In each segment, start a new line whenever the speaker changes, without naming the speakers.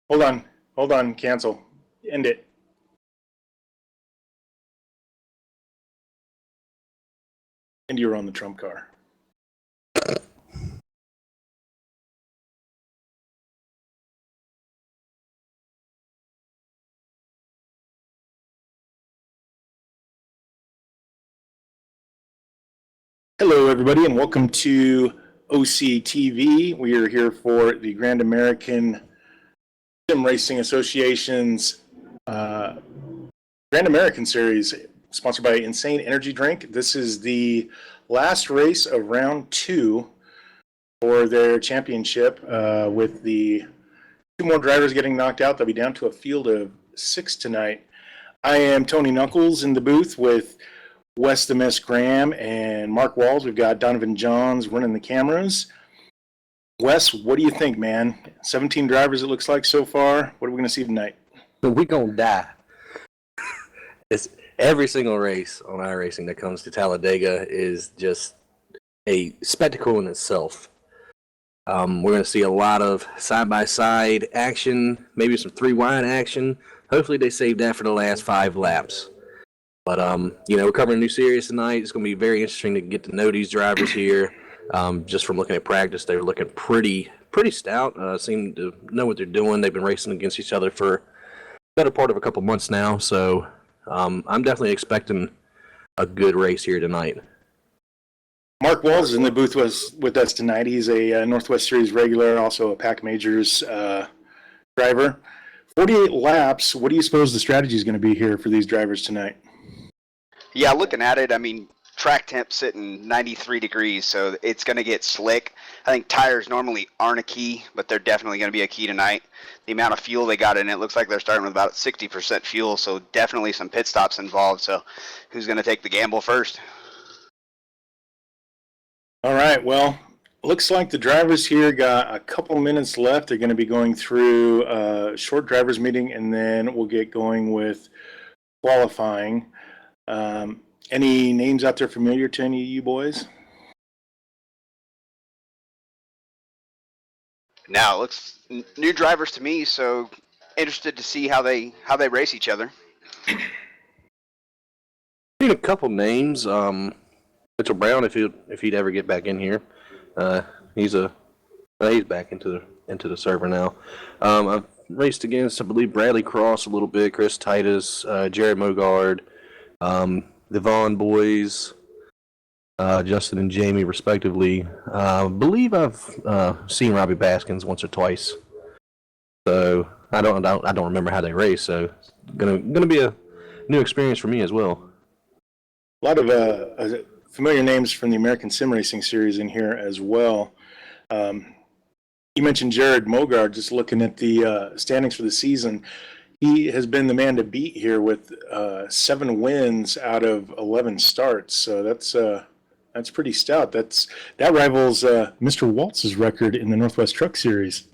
Hold on, cancel. End it. And you're on the trump car. Hello, everybody, and welcome to OCTV. We are here for the Grand American Sim Racing Association's Grand American Series, sponsored by Insane Energy Drink. This is the last race of round 2 for their championship, with the 2 more drivers getting knocked out. They'll be down to a field of 6 tonight. I am Tony Knuckles in the booth with Wes the Miss Graham and Mark Walls. We've got Donovan Johns running the cameras. Wes, what do you think, man? 17 drivers it looks like so far. What are we going to see tonight?
We're going to die. It's every single race on iRacing that comes to Talladega is just a spectacle in itself. We're going to see a lot of side-by-side action, maybe some 3-wide action. Hopefully they save that for the last 5 laps. But, we're covering a new series tonight. It's going to be very interesting to get to know these drivers here. Just from looking at practice, they're looking pretty stout. Seem to know what they're doing. They've been racing against each other for the better part of a couple months now. So I'm definitely expecting a good race here tonight.
Mark Walls is in the booth with us tonight. He's a Northwest Series regular, also a Pac Majors driver. 48 laps. What do you suppose the strategy is going to be here for these drivers tonight?
Yeah, looking at it, I mean, track temp sitting 93 degrees, so it's going to get slick. I think tires normally aren't a key, but they're definitely going to be a key tonight. The amount of fuel they got in it looks like they're starting with about 60% fuel, so definitely some pit stops involved. So who's going to take the gamble first?
All right, well, looks like the drivers here got a couple minutes left. They're going to be going through a short drivers meeting, and then we'll get going with qualifying. Any names out there familiar to any of you boys?
Now, it looks new drivers to me, so interested to see how they race each other.
Seen a couple names. Mitchell Brown, if he'd ever get back in here, he's back into the server now. I've raced against, I believe, Bradley Cross a little bit, Chris Titus, Jared Mogard, the Vaughn boys, Justin and Jamie, respectively. I believe I've seen Robbie Baskins once or twice. So I don't remember how they race. So it's gonna be a new experience for me as well.
A lot of familiar names from the American Sim Racing Series in here as well. You mentioned Jared Mogard. Just looking at the standings for the season, he has been the man to beat here with 7 wins out of 11 starts. So that's pretty stout. That rivals Mr. Waltz's record in the Northwest Truck Series.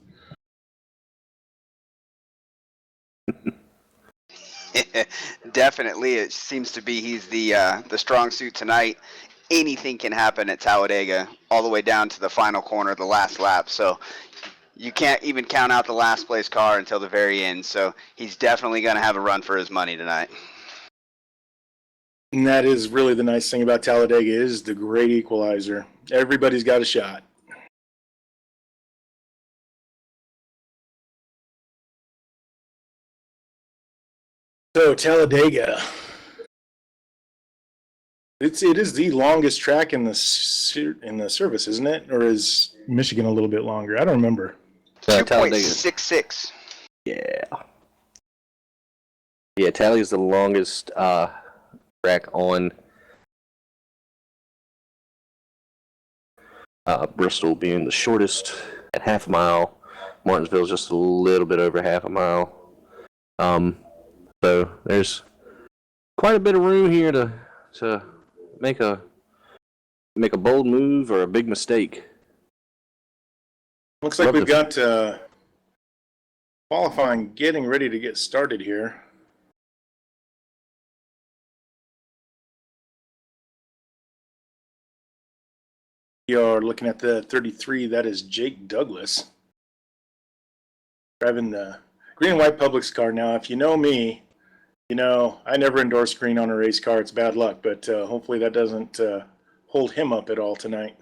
Definitely, it seems to be he's the strong suit tonight. Anything can happen at Talladega, all the way down to the final corner, the last lap. So you can't even count out the last place car until the very end. So he's definitely going to have a run for his money tonight.
And that is really the nice thing about Talladega, is the great equalizer. Everybody's got a shot. So Talladega, it is the longest track in the service, isn't it? Or is Michigan a little bit longer? I don't remember.
2.66.
Yeah. Yeah, Tally is the longest track on. Bristol being the shortest at half a mile. Martinsville is just a little bit over half a mile. So there's quite a bit of room here to make a bold move or a big mistake.
Looks like we've got qualifying getting ready to get started here. You're looking at the 33. That is Jake Douglas driving the green and white Publix car. Now, if you know me, you know I never endorse green on a race car. It's bad luck, but hopefully that doesn't hold him up at all tonight.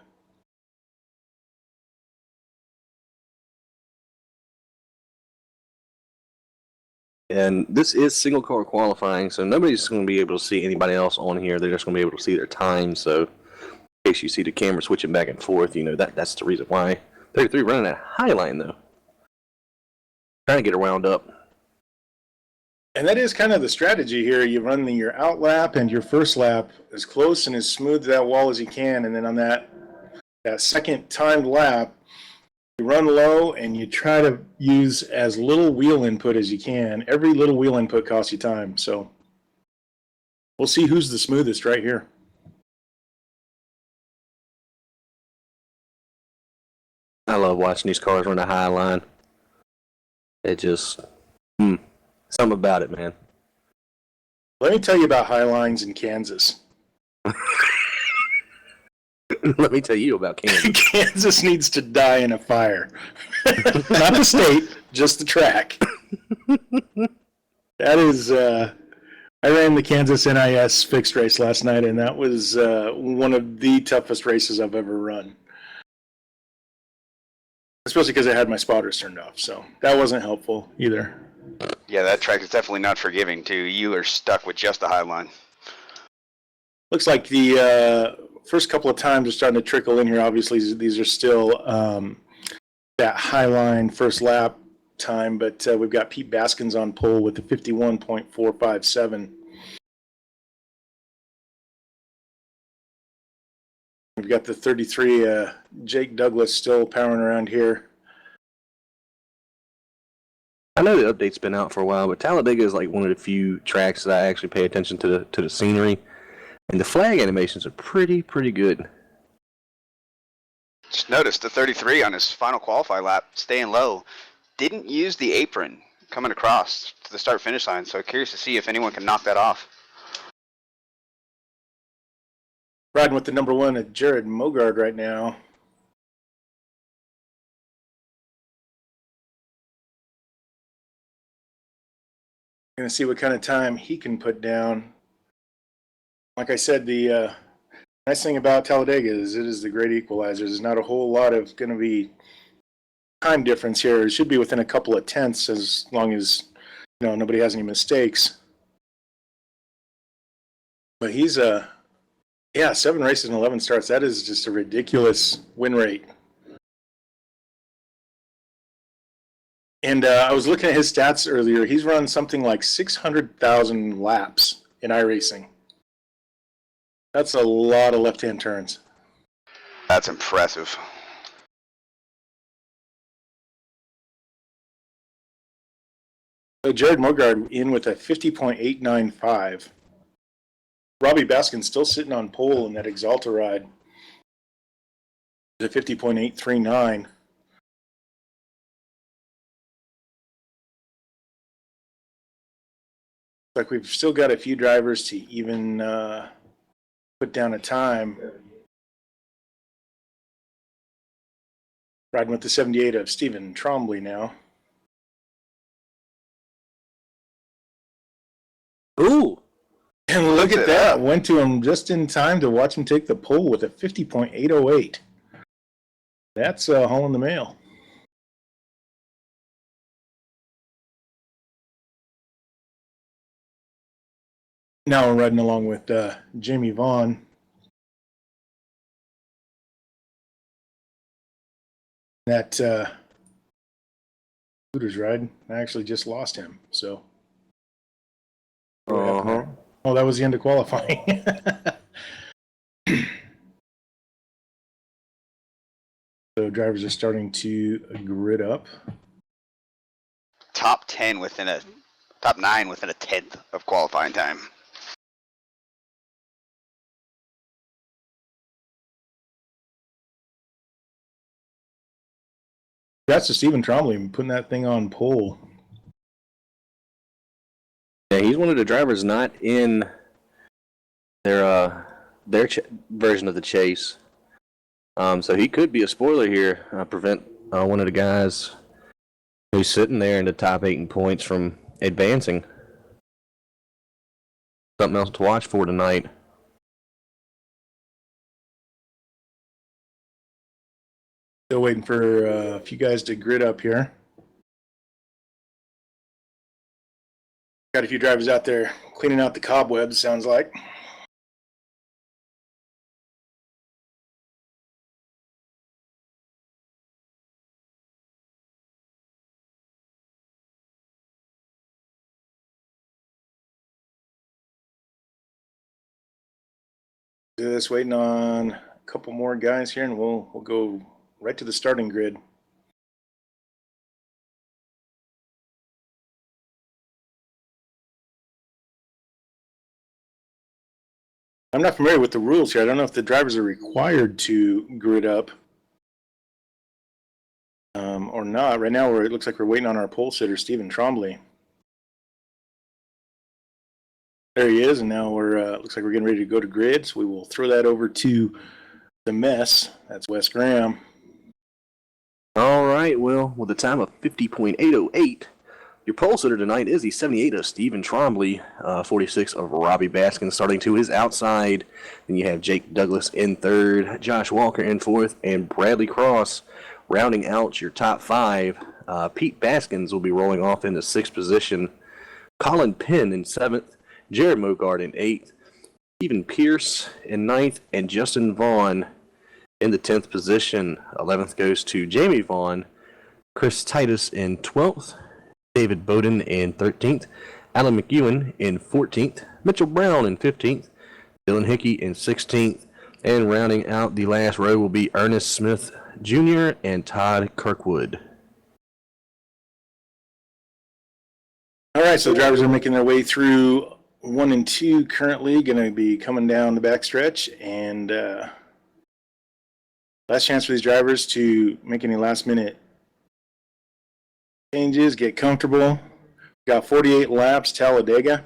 And this is single car qualifying, so nobody's going to be able to see anybody else on here. They're just going to be able to see their time. So, in case you see the camera switching back and forth, you know that's the reason why. 33 running that high line though, trying to get her wound up.
And that is kind of the strategy here. You run your out lap and your first lap as close and as smooth to that wall as you can, and then on that second timed lap, you run low and you try to use as little wheel input as you can. Every little wheel input costs you time. So we'll see who's the smoothest right here.
I love watching these cars run the high line. It just, something about it, man.
Let me tell you about high lines in Kansas.
Let me tell you about Kansas.
Kansas needs to die in a fire. Not the state, just the track. That is, I ran the Kansas NIS fixed race last night, and that was one of the toughest races I've ever run. Especially because I had my spotters turned off, so that wasn't helpful either.
Yeah, that track is definitely not forgiving, too. You are stuck with just the high line.
Looks like the first couple of times are starting to trickle in here. Obviously, these are still that high line first lap time, but we've got Pete Baskins on pole with the 51.457. We've got the 33 Jake Douglas still powering around here.
I know the update's been out for a while, but Talladega is like one of the few tracks that I actually pay attention to the scenery, and the flag animations are pretty good.
Just noticed the 33 on his final qualify lap, staying low, didn't use the apron coming across to the start-finish line, so curious to see if anyone can knock that off.
Riding with the number one at Jared Mogard right now. Going to see what kind of time he can put down. Like I said, the nice thing about Talladega is it is the great equalizer. There's not a whole lot of going to be time difference here. It should be within a couple of tenths as long as nobody has any mistakes. But he's 7 races and 11 starts. That is just a ridiculous win rate. And I was looking at his stats earlier. He's run something like 600,000 laps in iRacing. That's a lot of left-hand turns.
That's impressive.
So Jared Mogard in with a 50.895. Robbie Baskin still sitting on pole in that Exalta ride. At 50.839. Like we've still got a few drivers to even put down a time. Riding with the 78 of Stephen Trombley now.
Ooh!
And look at that. Went to him just in time to watch him take the pole with a 50.808. That's hauling the mail. Now we're riding along with Jamie Vaughn. That Hooters ride, I actually just lost him. So.
Uh-huh.
Oh, that was the end of qualifying. So drivers are starting to grid up.
Top 9 within a 10th of qualifying time.
That's to Stephen Trombley putting that thing on pole.
Yeah, he's one of the drivers not in their version of the chase. So he could be a spoiler here, prevent one of the guys He's sitting there in the top 8 in points from advancing. Something else to watch for tonight.
Still waiting for a few guys to grid up here. Got a few drivers out there cleaning out the cobwebs, sounds like. Just waiting on a couple more guys here, and we'll go right to the starting grid. I'm not familiar with the rules here. I don't know if the drivers are required to grid up or not. Right now, it looks like we're waiting on our pole sitter, Stephen Trombley. There he is, and now we're looks like we're getting ready to go to grid. So we will throw that over to the mess. That's Wes Graham.
All right, well, with a time of 50.808, your pole sitter tonight is the 78 of Stephen Trombley, 46 of Robbie Baskin, starting to his outside. Then you have Jake Douglas in third, Josh Walker in fourth, and Bradley Cross rounding out your top 5. Pete Baskins will be rolling off into 6th position, Colin Penn in 7th, Jared Mogard in 8th, Stephen Pierce in 9th, and Justin Vaughn in the 10th position. 11th goes to Jamie Vaughn, Chris Titus in 12th, David Bowden in 13th, Alan McEwen in 14th, Mitchell Brown in 15th, Dylan Hickey in 16th, and rounding out the last row will be Ernest Smith Jr. and Todd Kirkwood.
All right, so the drivers are making their way through 1 and 2 currently, going to be coming down the backstretch, and last chance for these drivers to make any last-minute changes, get comfortable. Got 48 laps, Talladega.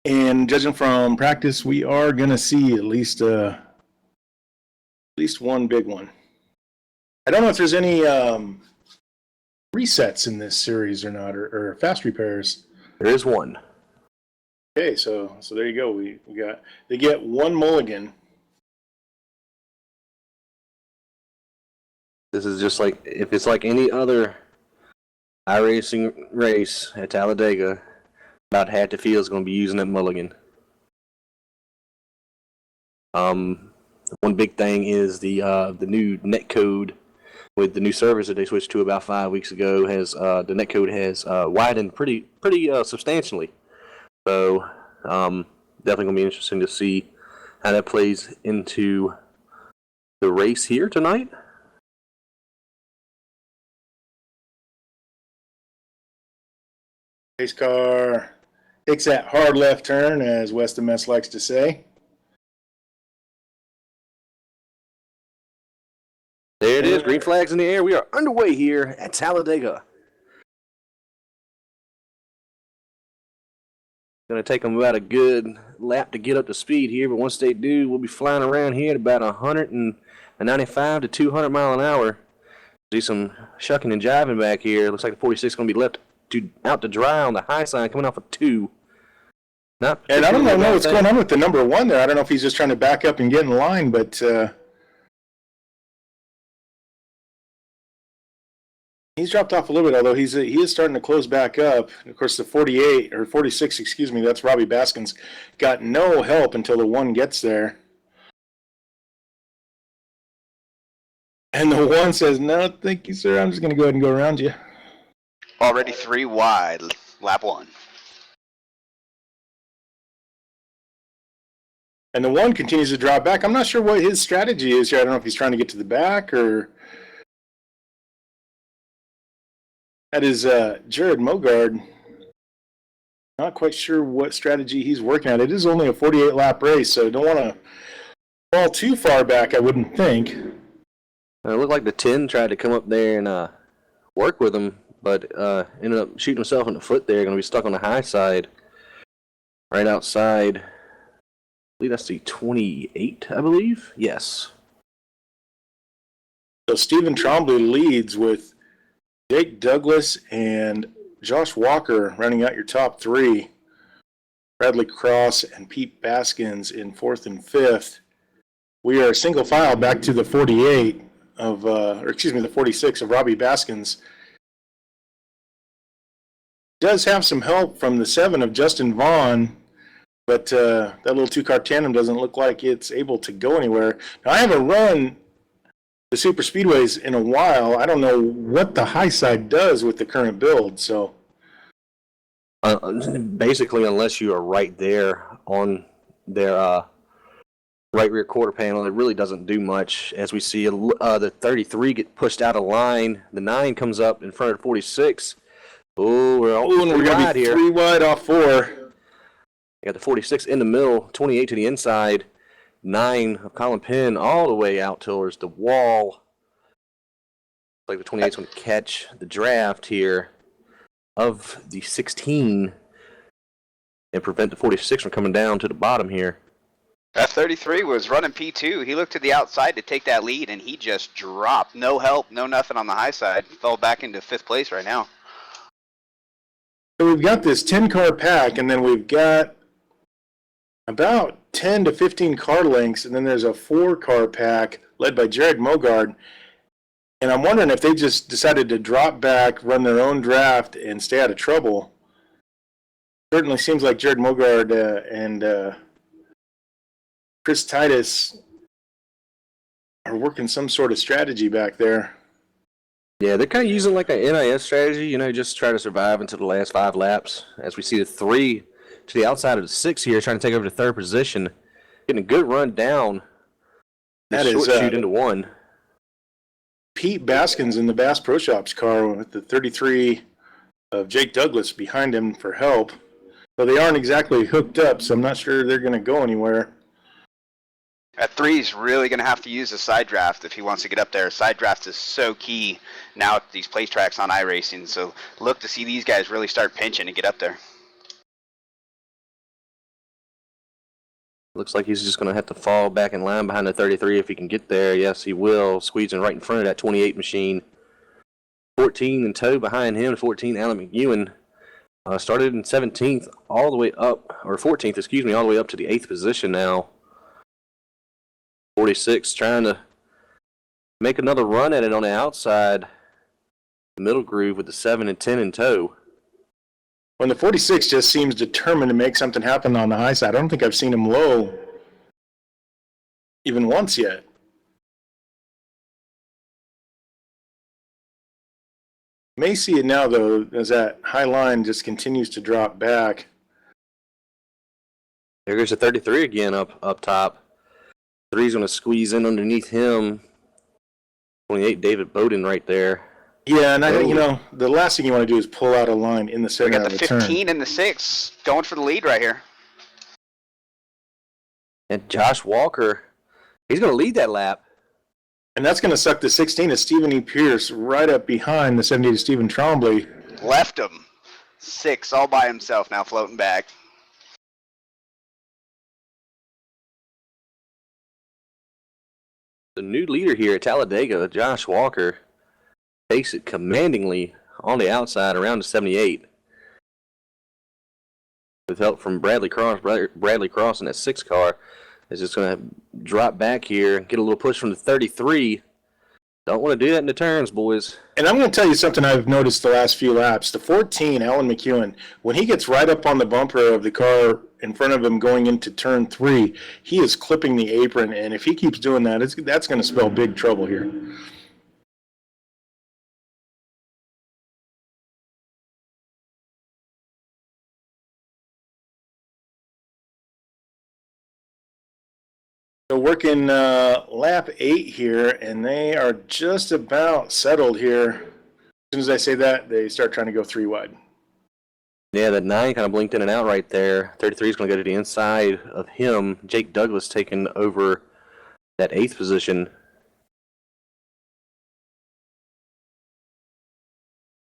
And judging from practice, we are going to see at least one big one. I don't know if there's any resets in this series or not, or fast repairs.
There is one.
Okay, so there you go. They get one mulligan.
This is just like, if it's like any other iRacing race at Talladega, about half the field is going to be using that mulligan. One big thing is the new net code with the new service that they switched to about 5 weeks ago. Has the net code has widened pretty substantially. So definitely going to be interesting to see how that plays into the race here tonight.
Race car takes that hard left turn, as Weston Mess likes to say.
There it is. Green flags in the air. We are underway here at Talladega. Going to take them about a good lap to get up to speed here, but once they do, we'll be flying around here at about 195 to 200 mile an hour. See some shucking and jiving back here. Looks like the 46 is going to be left out to dry on the high side, coming off a 2.
And I don't know what's going on with the number 1 there. I don't know if he's just trying to back up and get in line, but he's dropped off a little bit, although he is starting to close back up. Of course, the 48 or 46, excuse me, that's Robbie Baskins. Got no help until the 1 gets there. And the 1 says, "No, thank you, sir. I'm just going to go ahead and go around you."
Already 3 wide, lap 1.
And the 1 continues to drop back. I'm not sure what his strategy is here. I don't know if he's trying to get to the back or... That is Jared Mogard. Not quite sure what strategy he's working at. It is only a 48-lap race, so don't want to fall too far back, I wouldn't think.
It looked like the 10 tried to come up there and work with him, but ended up shooting himself in the foot there. Going to be stuck on the high side, right outside. I believe that's the 28, I believe. Yes.
So Stephen Trombley leads with Jake Douglas and Josh Walker running out your top three. Bradley Cross and Pete Baskins in fourth and fifth. We are single file back to the 48 of, the 46 of Robbie Baskins. Does have some help from the 7 of Justin Vaughn, but that little two-car tandem doesn't look like it's able to go anywhere. Now, I haven't run the super speedways in a while. I don't know what the high side does with the current build, so.
Basically, unless you are right there on their right rear quarter panel, it really doesn't do much. As we see the 33 get pushed out of line, the 9 comes up in front of 46. Oh, we're
going to be
here.
3 wide off 4.
You got the 46 in the middle, 28 to the inside, 9 of Colin Penn all the way out towards the wall. Like the 28's going to catch the draft here of the 16 and prevent the 46 from coming down to the bottom here.
That 33 was running P2. He looked to the outside to take that lead, and he just dropped. No help, no nothing on the high side. Fell back into 5th place right now.
So we've got this 10-car pack, and then we've got about 10 to 15 car lengths, and then there's a 4-car pack led by Jared Mogard. And I'm wondering if they just decided to drop back, run their own draft, and stay out of trouble. Certainly seems like Jared Mogard and Chris Titus are working some sort of strategy back there.
Yeah, they're kind of using like an NIS strategy, just try to survive until the last 5 laps. As we see the 3 to the outside of the 6 here, trying to take over the 3rd position, getting a good run down.
That
short
is
shoot into 1.
Pete Baskins in the Bass Pro Shops car with the 33 of Jake Douglas behind him for help. So they aren't exactly hooked up, so I'm not sure they're going to go anywhere.
At 3, he's really going to have to use a side draft if he wants to get up there. Side draft is so key now at these place tracks on iRacing. So look to see these guys really start pinching and get up there.
Looks like he's just going to have to fall back in line behind the 33 if he can get there. Yes, he will. Squeezing right in front of that 28 machine. 14 in tow behind him. 14, Alan McEwen. Started in 17th all the way up, or 14th, all the way up to the 8th position now. 46 trying to make another run at it on the outside. The middle groove with the 7 and 10 in tow.
When the 46 just seems determined to make something happen on the high side, I don't think I've seen him low even once yet. May see it now, though, as that high line just continues to drop back.
There goes the 33 again up top. 3's going to squeeze in underneath him. 28, David Bowden right there.
Yeah, and the last thing you want to do is pull out a line in the
We
center
got
of
the
the turn.
15 and the 6 going for the lead right here.
And Josh Walker, he's going to lead that lap.
And that's going to suck the 16 of Stephen E. Pierce right up behind the 78 of Stephen Trombley.
Left him. 6 all by himself now floating back.
The new leader here at Talladega, Josh Walker, takes it commandingly on the outside around the 78. With help from Bradley Cross in that 6 car is just going to drop back here and get a little push from the 33. Don't want to do that in the turns, boys.
And I'm going to tell you something I've noticed the last few laps. The 14, Alan McEwen, when he gets right up on the bumper of the car in front of him going into turn 3, he is clipping the apron. And if he keeps doing that, that's going to spell big trouble here. So working lap 8 here, and they are just about settled here. As soon as I say that, they start trying to go 3 wide.
Yeah, that 9 kind of blinked in and out right there. 33 is going to go to the inside of him. Jake Douglas taking over that 8th position.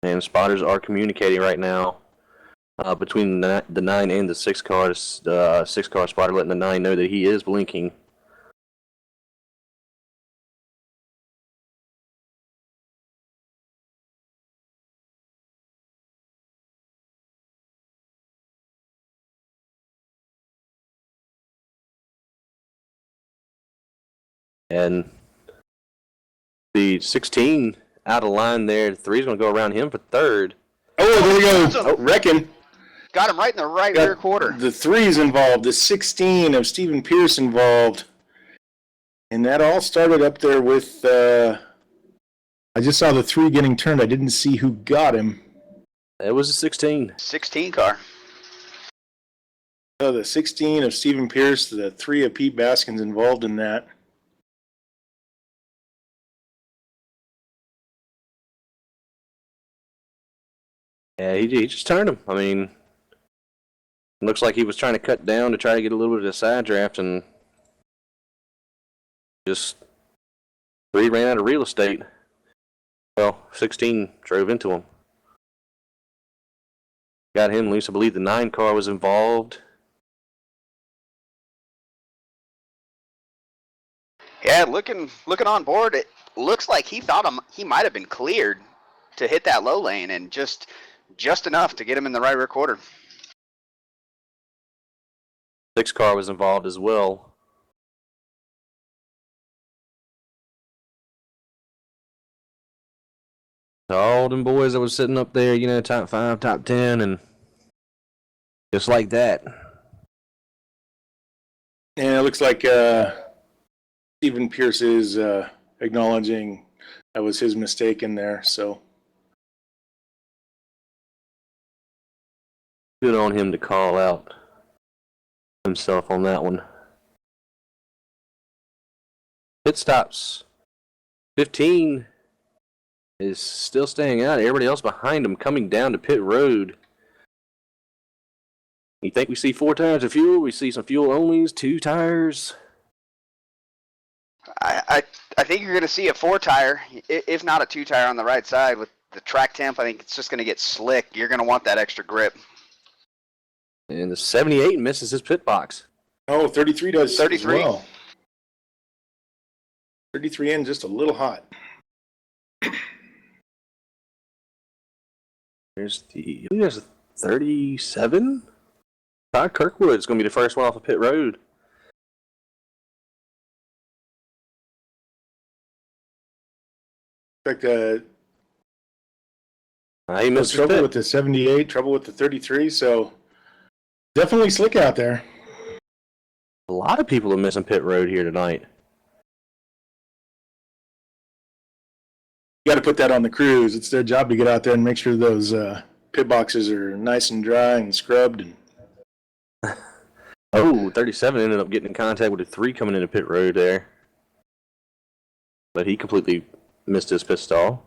And spotters are communicating right now between the 9 and the 6 cars. The 6 car spotter letting the 9 know that he is blinking. And the 16 out of line there. The 3's going to go around him for third.
Oh, there you go.
Awesome.
Reckon.
Got him right in the right rear quarter.
The 3's involved. The 16 of Stephen Pierce involved. And that all started up there with, I just saw the 3 getting turned. I didn't see who got him.
It was a 16.
16 car.
So the 16 of Stephen Pierce, the 3 of Pete Baskins involved in that.
Yeah, he just turned him. I mean, it looks like he was trying to cut down to try to get a little bit of a side draft, and just 3 ran out of real estate. Well, 16 drove into him. Got him loose. I believe the 9 car was involved.
Yeah, looking on board, it looks like he thought he might have been cleared to hit that low lane, and just enough to get him in the right rear quarter.
6 car was involved as well. All them boys that was sitting up there, you know, top 5, top 10, and just like that.
And it looks like Stephen Pierce is acknowledging that was his mistake in there. So
Good on him to call out himself on that one. Pit stops. 15 is still staying out. Everybody else behind him coming down to pit road. You think we see 4 tires of fuel? We see some fuel onlys, 2 tires.
I think you're going to see a 4 tire, if not a 2 tire on the right side. With the track temp, I think it's just going to get slick. You're going to want that extra grip.
And the 78 misses his pit box.
oh, 33 does
33.
as well. 33 in, just a little hot.
There's the 37. Todd Kirkwood's going to be the first one off of pit road.
In fact,
He missed his
trouble
pit.
with the 78, trouble with the 33. So definitely slick out there.
A lot of people are missing pit road here tonight.
You got to put that on the crews. It's their job to get out there and make sure those pit boxes are nice and dry and scrubbed. And
37 ended up getting in contact with the 3 coming into pit road there. But he completely missed his pit stall.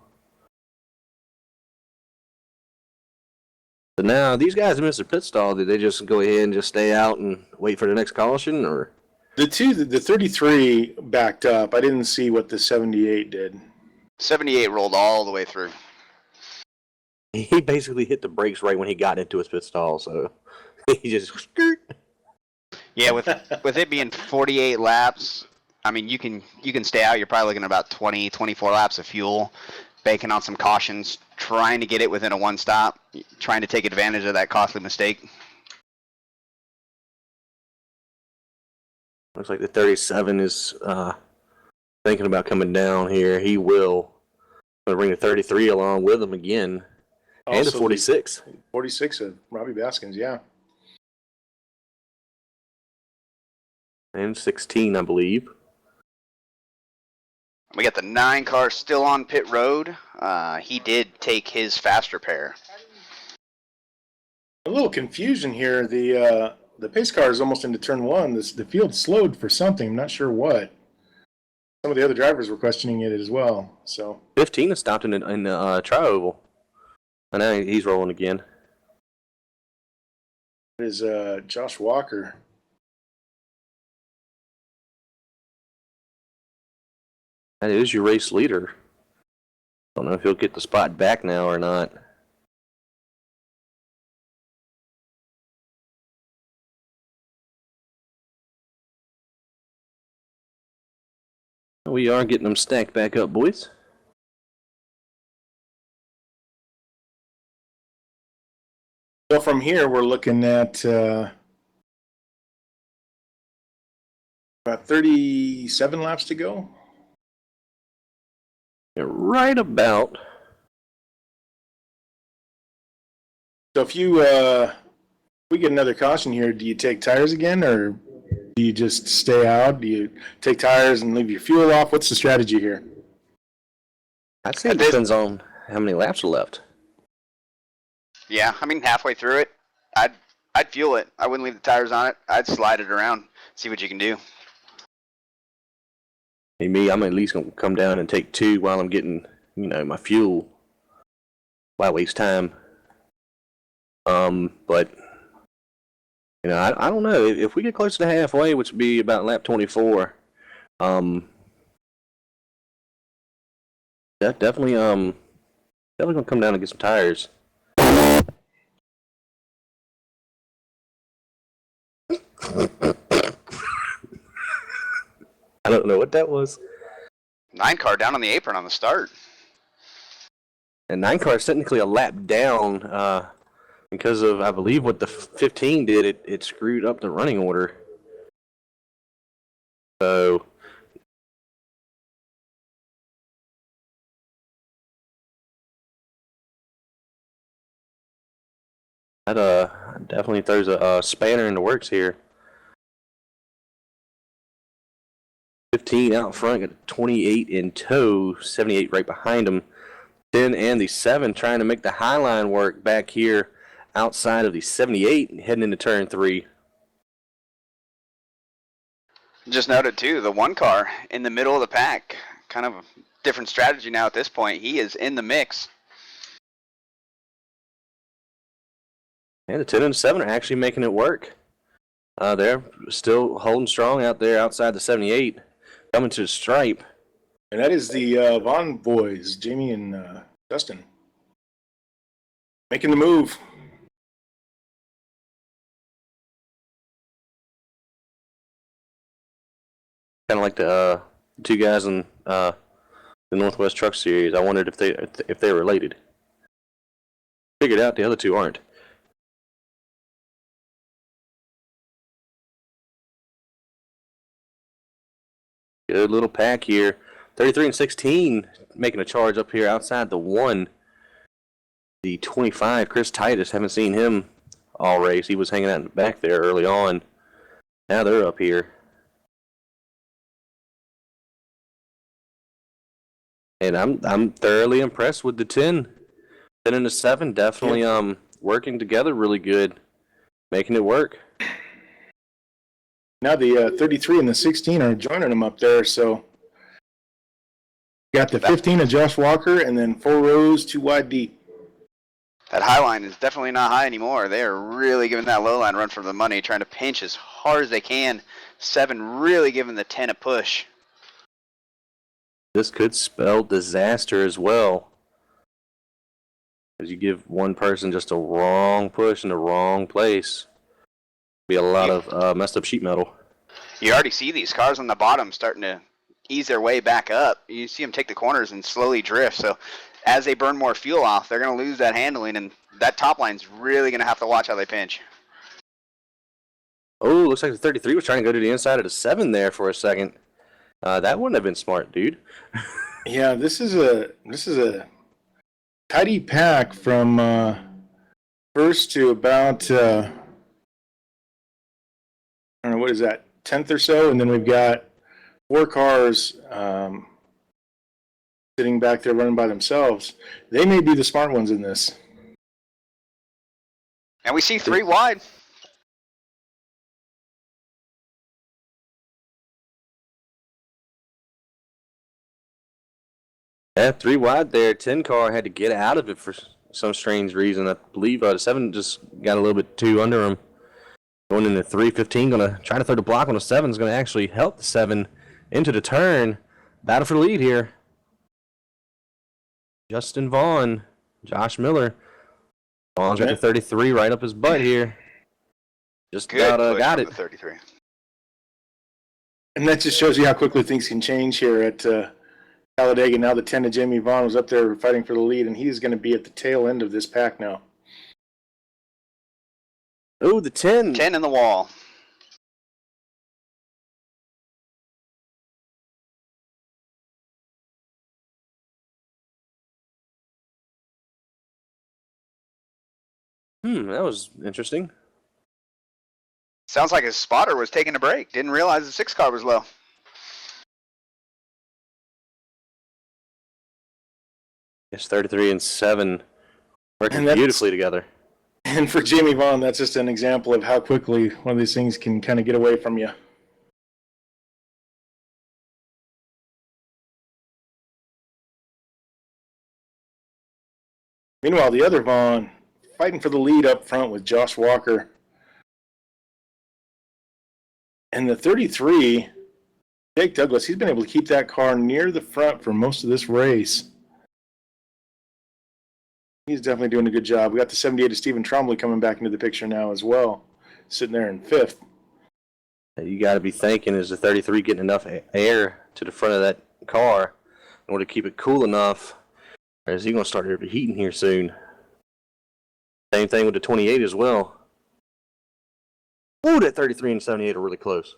So now, these guys who missed their pit stall, did they just go ahead and just stay out and wait for the next caution? Or
the 33 backed up. I didn't see what the 78 did.
78 rolled all the way through.
he basically hit the brakes right when he got into his pit stall, so he just skirt.
Yeah, with it being 48 laps, I mean, you can stay out. You're probably looking at about 20, 24 laps of fuel, banking on some cautions, trying to get it within a 1 stop, trying to take advantage of that costly mistake.
Looks like the 37 is thinking about coming down here. He will. Going to bring the 33 along with him again. And the
Also,
46.
46 of Robbie Baskins, yeah.
And 16, I believe.
We got the 9 car still on pit road. He did take his fast repair.
A little confusion here. The pace car is almost into turn 1. The field slowed for something. I'm not sure what. Some of the other drivers were questioning it as well. So
15 is stopped in the tri-oval. And now he's rolling again.
it is Josh Walker.
That is your race leader. Don't know if he'll get the spot back now or not. We are getting them stacked back up, boys.
So from here, we're looking at about 37 laps to go.
Right about.
So if we get another caution here, do you take tires again, or do you just stay out? Do you take tires and leave your fuel off? What's the strategy here?
I'd say it depends on how many laps are left.
Yeah, I mean halfway through it, I'd fuel it. I wouldn't leave the tires on it. I'd slide it around, see what you can do.
Hey, me, I'm at least gonna come down and take 2 while I'm getting, my fuel. Why waste time? But I don't know if we get close to halfway, which would be about lap 24. That definitely gonna come down and get some tires. I don't know what that was.
9 car down on the apron on the start.
And 9 car is technically a lap down because of, I believe, what the 15 did. It screwed up the running order. So that definitely throws a spanner in the works here. 15 out front, got 28 in tow, 78 right behind him. 10 and the 7 trying to make the high line work back here outside of the 78 heading into turn 3.
Just noted too, the 1 car in the middle of the pack. Kind of a different strategy now at this point. He is in the mix.
And the 10 and the 7 are actually making it work. They're still holding strong out there outside the 78, coming to the stripe.
And that is the Vaughn boys, Jamie and Dustin, making the move.
Kind of like the 2 guys in the Northwest Truck Series. I wondered if they're related. Figured out the other 2 aren't. Good little pack here. 33 and 16 making a charge up here outside the 1. The 25, Chris Titus, haven't seen him all race. He was hanging out in the back there early on. Now they're up here. And I'm thoroughly impressed with the 10. 10 and the 7 definitely working together really good, making it work.
Now the 33 and the 16 are joining them up there, so got the 15 of Josh Walker and then 4 rows, 2 wide deep.
That high line is definitely not high anymore. They are really giving that low line run for the money, trying to pinch as hard as they can. 7 really giving the 10 a push.
This could spell disaster as well. As you give one person just a wrong push in the wrong place. Be a lot of messed up sheet metal.
You already see these cars on the bottom starting to ease their way back up. You see them take the corners and slowly drift. So as they burn more fuel off, they're going to lose that handling, and that top line's really going to have to watch how they pinch.
Oh, looks like the 33 was trying to go to the inside of the 7 there for a second. That wouldn't have been smart, dude.
Yeah, this is a tidy pack from first to about I don't know, what is that, 10th or so, and then we've got 4 cars sitting back there running by themselves. They may be the smart ones in this.
And we see 3 wide.
Yeah, 3 wide there. 10 car had to get out of it for some strange reason. I believe the 7 just got a little bit too under him. Going into 3:15, going to try to throw the block on the 7 is going to actually help the 7 into the turn. Battle for the lead here. Justin Vaughn, Josh Miller. Vaughn's got the 33 right up his butt here. Just about got it.
33.
And that just shows you how quickly things can change here at Talladega. Now the 10 of Jamie Vaughn was up there fighting for the lead, and he's going to be at the tail end of this pack now.
Oh, the 10.
10 in the wall.
That was interesting.
Sounds like his spotter was taking a break. Didn't realize the 6 car was low.
Yes, 33 and 7 working
And that's-
beautifully together.
And for Jamie Vaughn, that's just an example of how quickly one of these things can kind of get away from you. Meanwhile, the other Vaughn fighting for the lead up front with Josh Walker. And the 33, Jake Douglas, he's been able to keep that car near the front for most of this race. He's definitely doing a good job. We got the 78 of Stephen Trombley coming back into the picture now as well, sitting there in 5th.
You got to be thinking, is the 33 getting enough air to the front of that car in order to keep it cool enough? Or is he going to start overheating here soon? Same thing with the 28 as well. Ooh, that 33 and 78 are really close.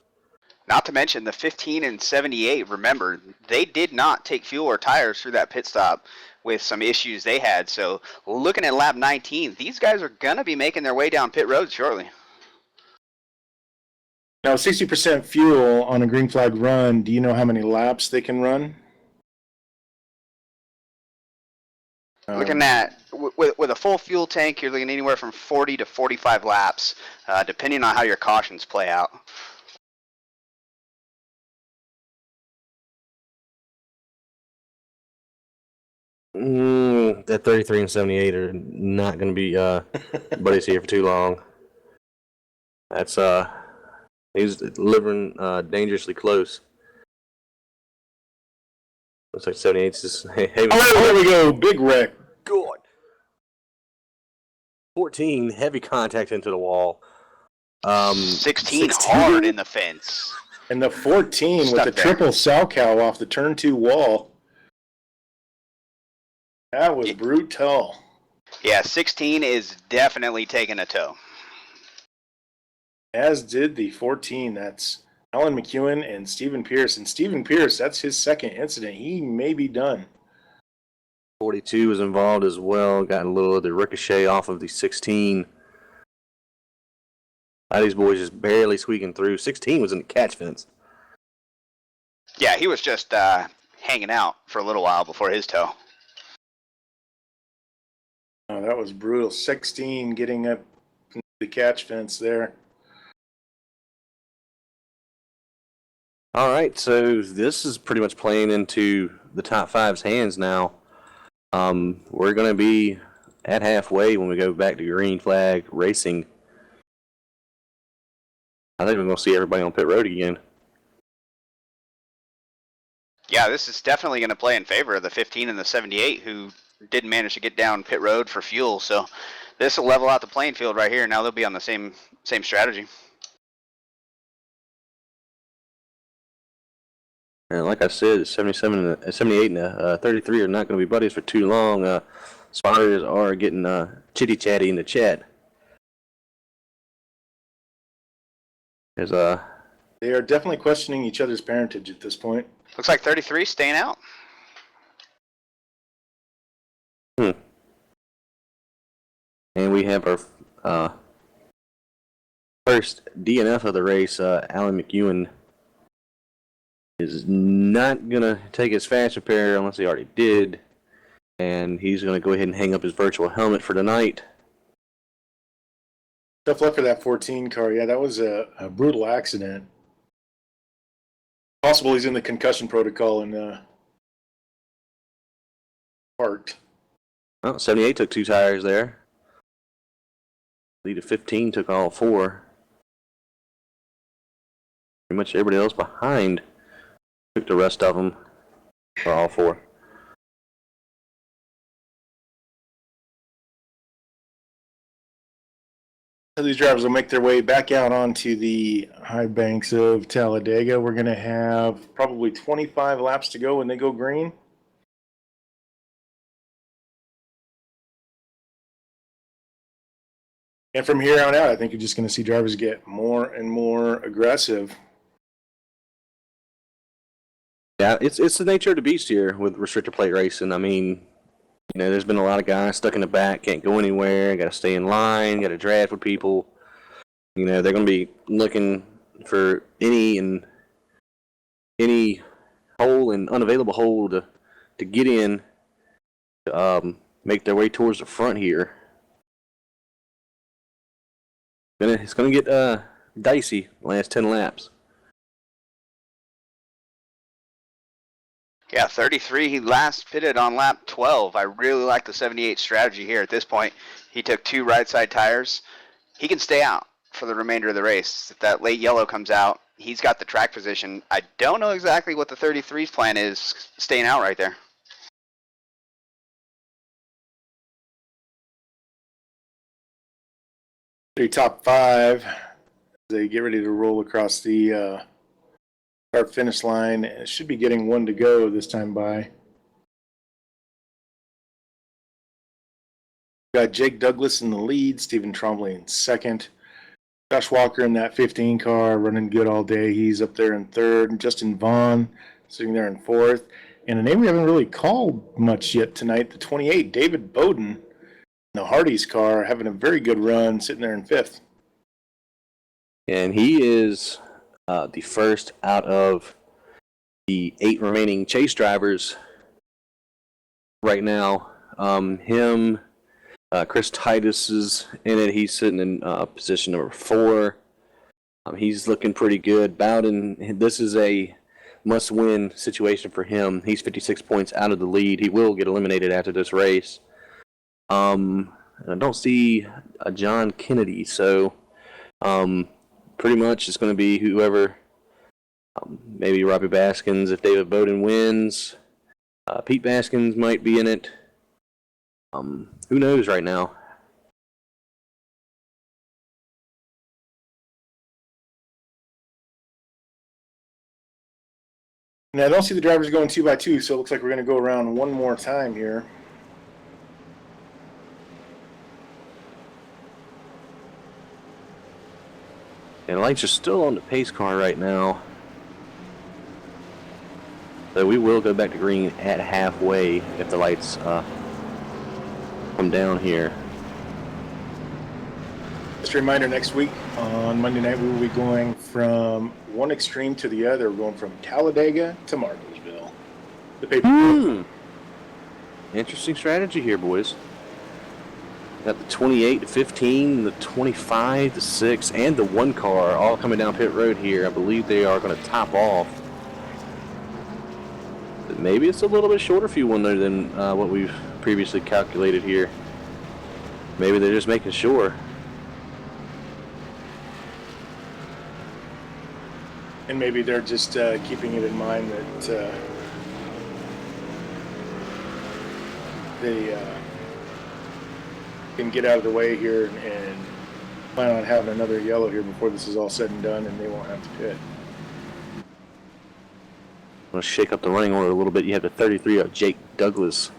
Not to mention the 15 and 78, remember, they did not take fuel or tires through that pit stop with some issues they had. So looking at lap 19, these guys are going to be making their way down pit road shortly.
Now, 60% fuel on a green flag run, do you know how many laps they can run?
Looking at, with a full fuel tank, you're looking anywhere from 40 to 45 laps, depending on how your cautions play out.
That 33 and 78 are not going to be buddies here for too long. That's he's delivering dangerously close. Looks like 78's just hey.
Oh, there we go, big wreck.
God. 14 heavy contact into the wall.
16 hard in the fence.
And the 14 with
Stuck
the
there.
triple Salchow off the turn 2 wall. That was brutal.
Yeah, 16 is definitely taking a tow.
As did the 14. That's Alan McEwen and Stephen Pierce. And Stephen Pierce, that's his second incident. He may be done.
42 was involved as well. Got a little of the ricochet off of the 16. These boys just barely squeaking through. 16 was in the catch fence.
Yeah, he was just hanging out for a little while before his tow.
Oh, that was brutal. 16 getting up the catch fence there.
All right, so this is pretty much playing into the top five's hands now. We're going to be at halfway when we go back to green flag racing. I think we're going to see everybody on pit road again.
Yeah, this is definitely going to play in favor of the 15 and the 78 who didn't manage to get down pit road for fuel. So this will level out the playing field right here. Now they'll be on the same strategy.
And like I said, 77 and 78 and 33 are not going to be buddies for too long. Spotters are getting chitty-chatty in the chat. There's
They are definitely questioning each other's parentage at this point.
Looks like 33 staying out.
And we have our first DNF of the race. Alan McEwen is not going to take his fast repair unless he already did. And he's going to go ahead and hang up his virtual helmet for tonight.
Tough luck for that 14 car. Yeah, that was a brutal accident. Possible he's in the concussion protocol and parked.
Well, 78 took 2 tires there. Lead of 15 took all 4. Pretty much everybody else behind took the rest of them for all 4.
So these drivers will make their way back out onto the high banks of Talladega. We're going to have probably 25 laps to go when they go green. And from here on out, I think you're just going to see drivers get more and more aggressive.
Yeah, it's the nature of the beast here with restrictor plate racing. I mean, there's been a lot of guys stuck in the back, can't go anywhere, got to stay in line, got to draft with people. They're going to be looking for any hole and unavailable hole to get in, to make their way towards the front here. It's going to get dicey the last 10 laps.
Yeah, 33. He last pitted on lap 12. I really like the 78 strategy here at this point. He took 2 right side tires. He can stay out for the remainder of the race. If that late yellow comes out, he's got the track position. I don't know exactly what the 33's plan is, staying out right there.
The top 5, they get ready to roll across the start finish line. It should be getting 1 to go this time by. Got Jake Douglas in the lead, Stephen Trombley in second. Josh Walker in that 15 car, running good all day. He's up there in third. Justin Vaughn sitting there in fourth. And a name we haven't really called much yet tonight, the 28, David Bowden, in the Hardy's car, having a very good run, sitting there in fifth.
And he is the first out of the 8 remaining chase drivers right now. Chris Titus is in it. He's sitting in position number 4. He's looking pretty good. Bowden, this is a must-win situation for him. He's 56 points out of the lead. He will get eliminated after this race. I don't see a John Kennedy, so pretty much it's going to be whoever, maybe Robbie Baskins if David Bowden wins. Pete Baskins might be in it. Who knows right now?
And I don't see the drivers going 2 by 2, so it looks like we're going to go around one more time here.
And lights are still on the pace car right now. So we will go back to green at halfway if the lights come down here.
Just a reminder, next week on Monday night, we will be going from one extreme to the other. We're going from Talladega to Martinsville. The paper.
Interesting strategy here, boys. Got the 28 to 15, the 25 to 6, and the 1 car all coming down pit road here. I believe they are going to top off. But maybe it's a little bit shorter fuel in there than what we've previously calculated here. Maybe they're just making sure.
And maybe they're just keeping it in mind that they can get out of the way here and plan on having another yellow here before this is all said and done, and they won't have to pit.
I'm going to shake up the running order a little bit. You have the 33 of Jake Douglas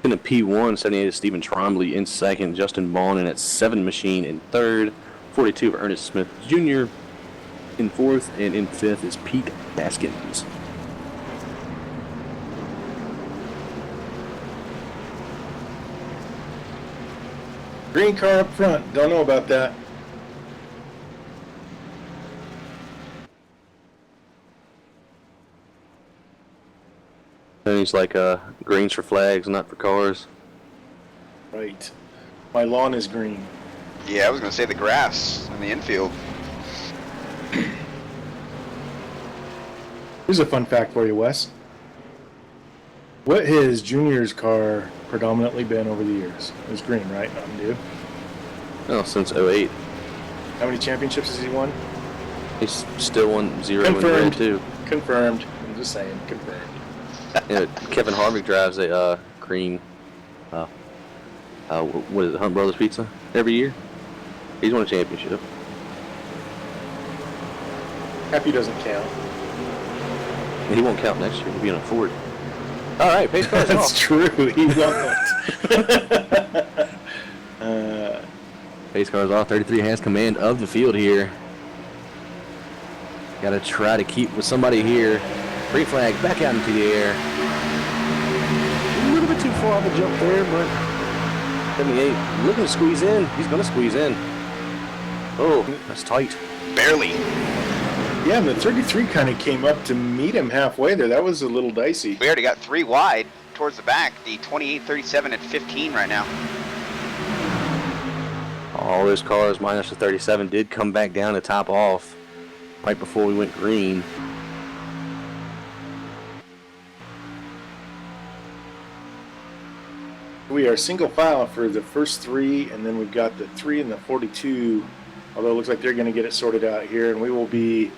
in the P1, 78 of Stephen Trombley in second, Justin Vaughn in at 7 machine in third, 42 of Ernest Smith Jr. in fourth, and in fifth is Pete Baskins.
Green car up front. Don't know about that.
And he's like, greens for flags, not for cars.
Right. My lawn is green.
Yeah, I was going to say the grass in the infield.
Here's a fun fact for you, Wes. What has Junior's car predominantly been over the years? It was green, right? Mountain Dew.
Oh, since 08.
How many championships has he won?
He's still won 0 in
Confirmed.
red, too.
Confirmed. I'm just saying, confirmed.
Yeah, Kevin Harvick drives a green, what is it, Hunt Brothers Pizza every year. He's won a championship.
Happy doesn't count.
He won't count next year. He'll be on a Ford. All right, pace car's
That's
off.
true. He won't.
Pace car's off. 33 has command of the field here. Got to try to keep with somebody here. Green flag back out into the air. A little bit too far off a jump there, but 78 looking to squeeze in. He's going to squeeze in. Oh, that's tight.
Barely.
Yeah, and the 33 kind of came up to meet him halfway there. That was a little dicey.
We already got 3 wide towards the back. The 28-37 at 15 right now.
All those cars minus the 37 did come back down to top off right before we went green.
We are single file for the first 3, and then we've got the 3 and the 42, although it looks like they're going to get it sorted out here, and we will be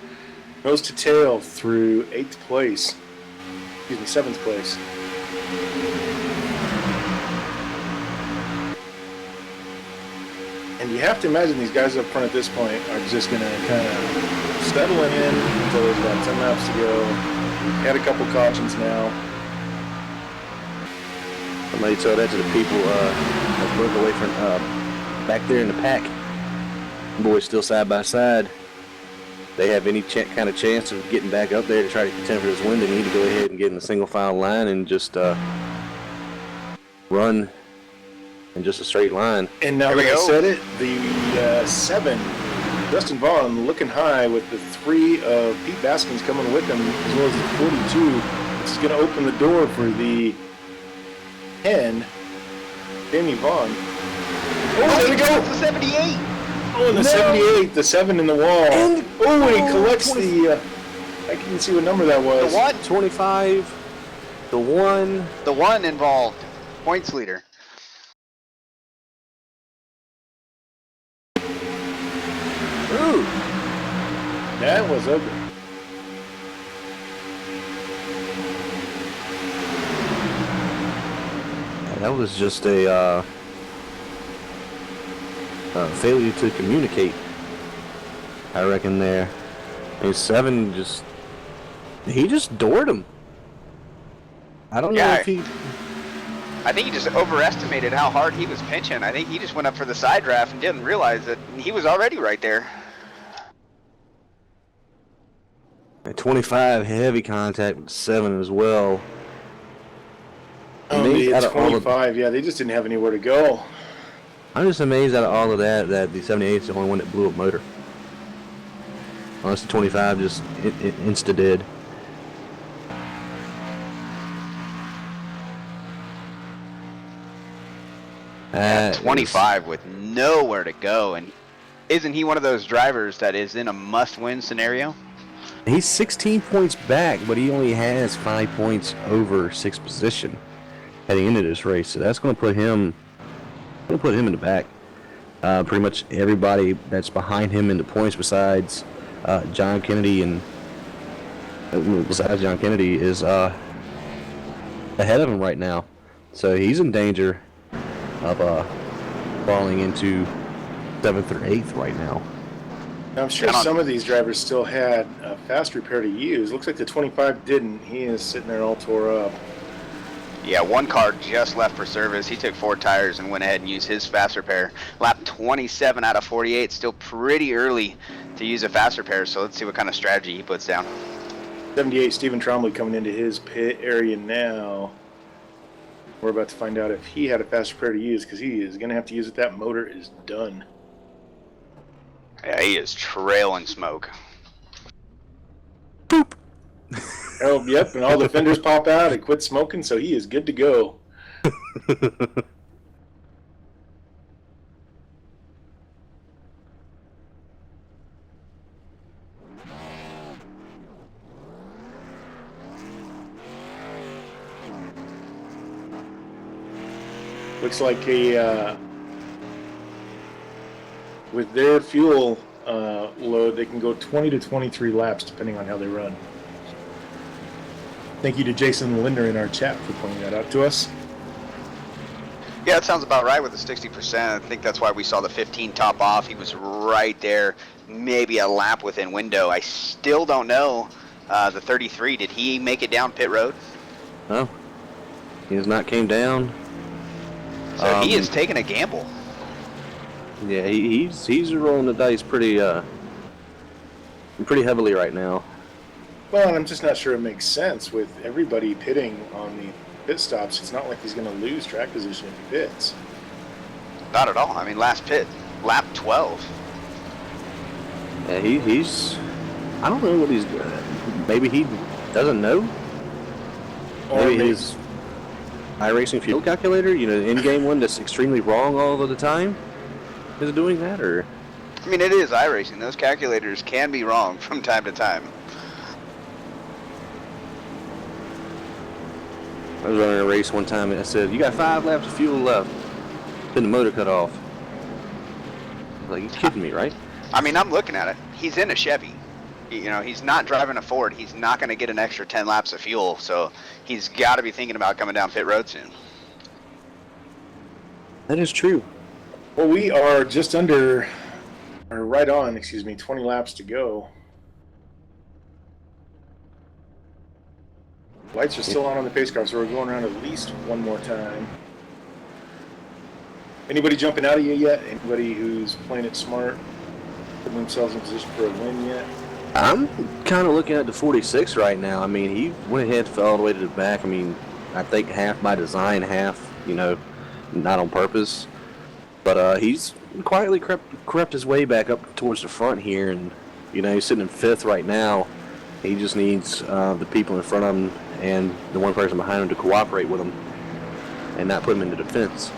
nose to tail through 8th place. Excuse me, 7th place. And you have to imagine these guys up front at this point are just going to kind of settle in until there's about 10 laps to go. We've had a couple cautions now.
Somebody tell that to the people that broke away from back there in the pack. Boys still side by side. They have any kind of chance of getting back up there to try to contend for this win. They need to go ahead and get in the single file line and just run in just a straight line.
And now that I said it, the 7, Dustin Vaughn looking high with the 3 of Pete Baskins coming with him, as well as the 42, which is going to open the door for the 10, Jamie Vaughn.
Oh, there we go! It's the 78!
Oh, and the 78, the 7 in the wall. And he collects 20. The, I couldn't see what number that was.
The 1.
25, the 1.
The 1 involved. Points leader.
Ooh.
That was ugly.
That was just a failure to communicate, I reckon there. And 7 he just doored him. I don't know if he...
I think he just overestimated how hard he was pinching. I think he just went up for the side draft and didn't realize that he was already right there.
At 25, heavy contact with 7 as well.
Oh, the 25, yeah, they just didn't have anywhere to go.
I'm just amazed out of all of that the 78 is the only one that blew up motor. Unless the 25 just insta-dead.
At 25 with nowhere to go, and isn't he one of those drivers that is in a must-win scenario?
He's 16 points back, but he only has 5 points over 6th position heading into this race, so that's going to put him in the back. Pretty much everybody that's behind him in the points, besides John Kennedy is ahead of him right now, so he's in danger of falling into 7th or 8th right now.
I'm sure some of these drivers still had a fast repair to use. Looks like the 25 didn't. He is sitting there all tore up.
Yeah, one car just left for service. He took 4 tires and went ahead and used his fast repair. Lap 27 out of 48, still pretty early to use a fast repair, so let's see what kind of strategy he puts down.
78, Stephen Trombley coming into his pit area now. We're about to find out if he had a fast repair to use, because he is going to have to use it. That motor is done.
Yeah, he is trailing smoke.
Boop.
Oh, yep, and all the fenders pop out and quit smoking, so he is good to go. Looks like with their fuel load, they can go 20 to 23 laps depending on how they run. Thank you to Jason Linder in our chat for pointing that out to us.
Yeah, it sounds about right with the 60%. I think that's why we saw the 15 top off. He was right there, maybe a lap within window. I still don't know the 33. Did he make it down pit road?
No, he has not came down.
So he is taking a gamble.
Yeah, he's rolling the dice pretty heavily right now.
Well, and I'm just not sure it makes sense with everybody pitting on the pit stops, it's not like he's going to lose track position if he pits.
Not at all. I mean, last pit, lap 12.
Yeah, he's. I don't know what he's doing. Maybe he doesn't know.
Or
Maybe his iRacing fuel calculator, you know, the in-game one that's extremely wrong all of the time, is doing that, or?
I mean, it is iRacing. Those calculators can be wrong from time to time.
I was running a race one time and I said, "You got 5 laps of fuel left." Then the motor cut off. I was like, you kidding me, right?
I mean, I'm looking at it. He's in a Chevy. You know, he's not driving a Ford. He's not going to get an extra 10 laps of fuel, so he's got to be thinking about coming down pit road soon.
That is true.
Well, we are just under, or right on, 20 laps to go. Lights are still on the pace car, so we're going around at least one more time. Anybody jumping out of you yet? Anybody who's playing it smart, putting themselves in position for a win yet?
I'm kind of looking at the 46 right now. I mean, he went ahead, fell all the way to the back. I mean, I think half by design, half, you know, not on purpose. But he's quietly crept his way back up towards the front here, and you know, he's sitting in 5th right now. He just needs the people in front of him and the one person behind him to cooperate with him and not put him into defense.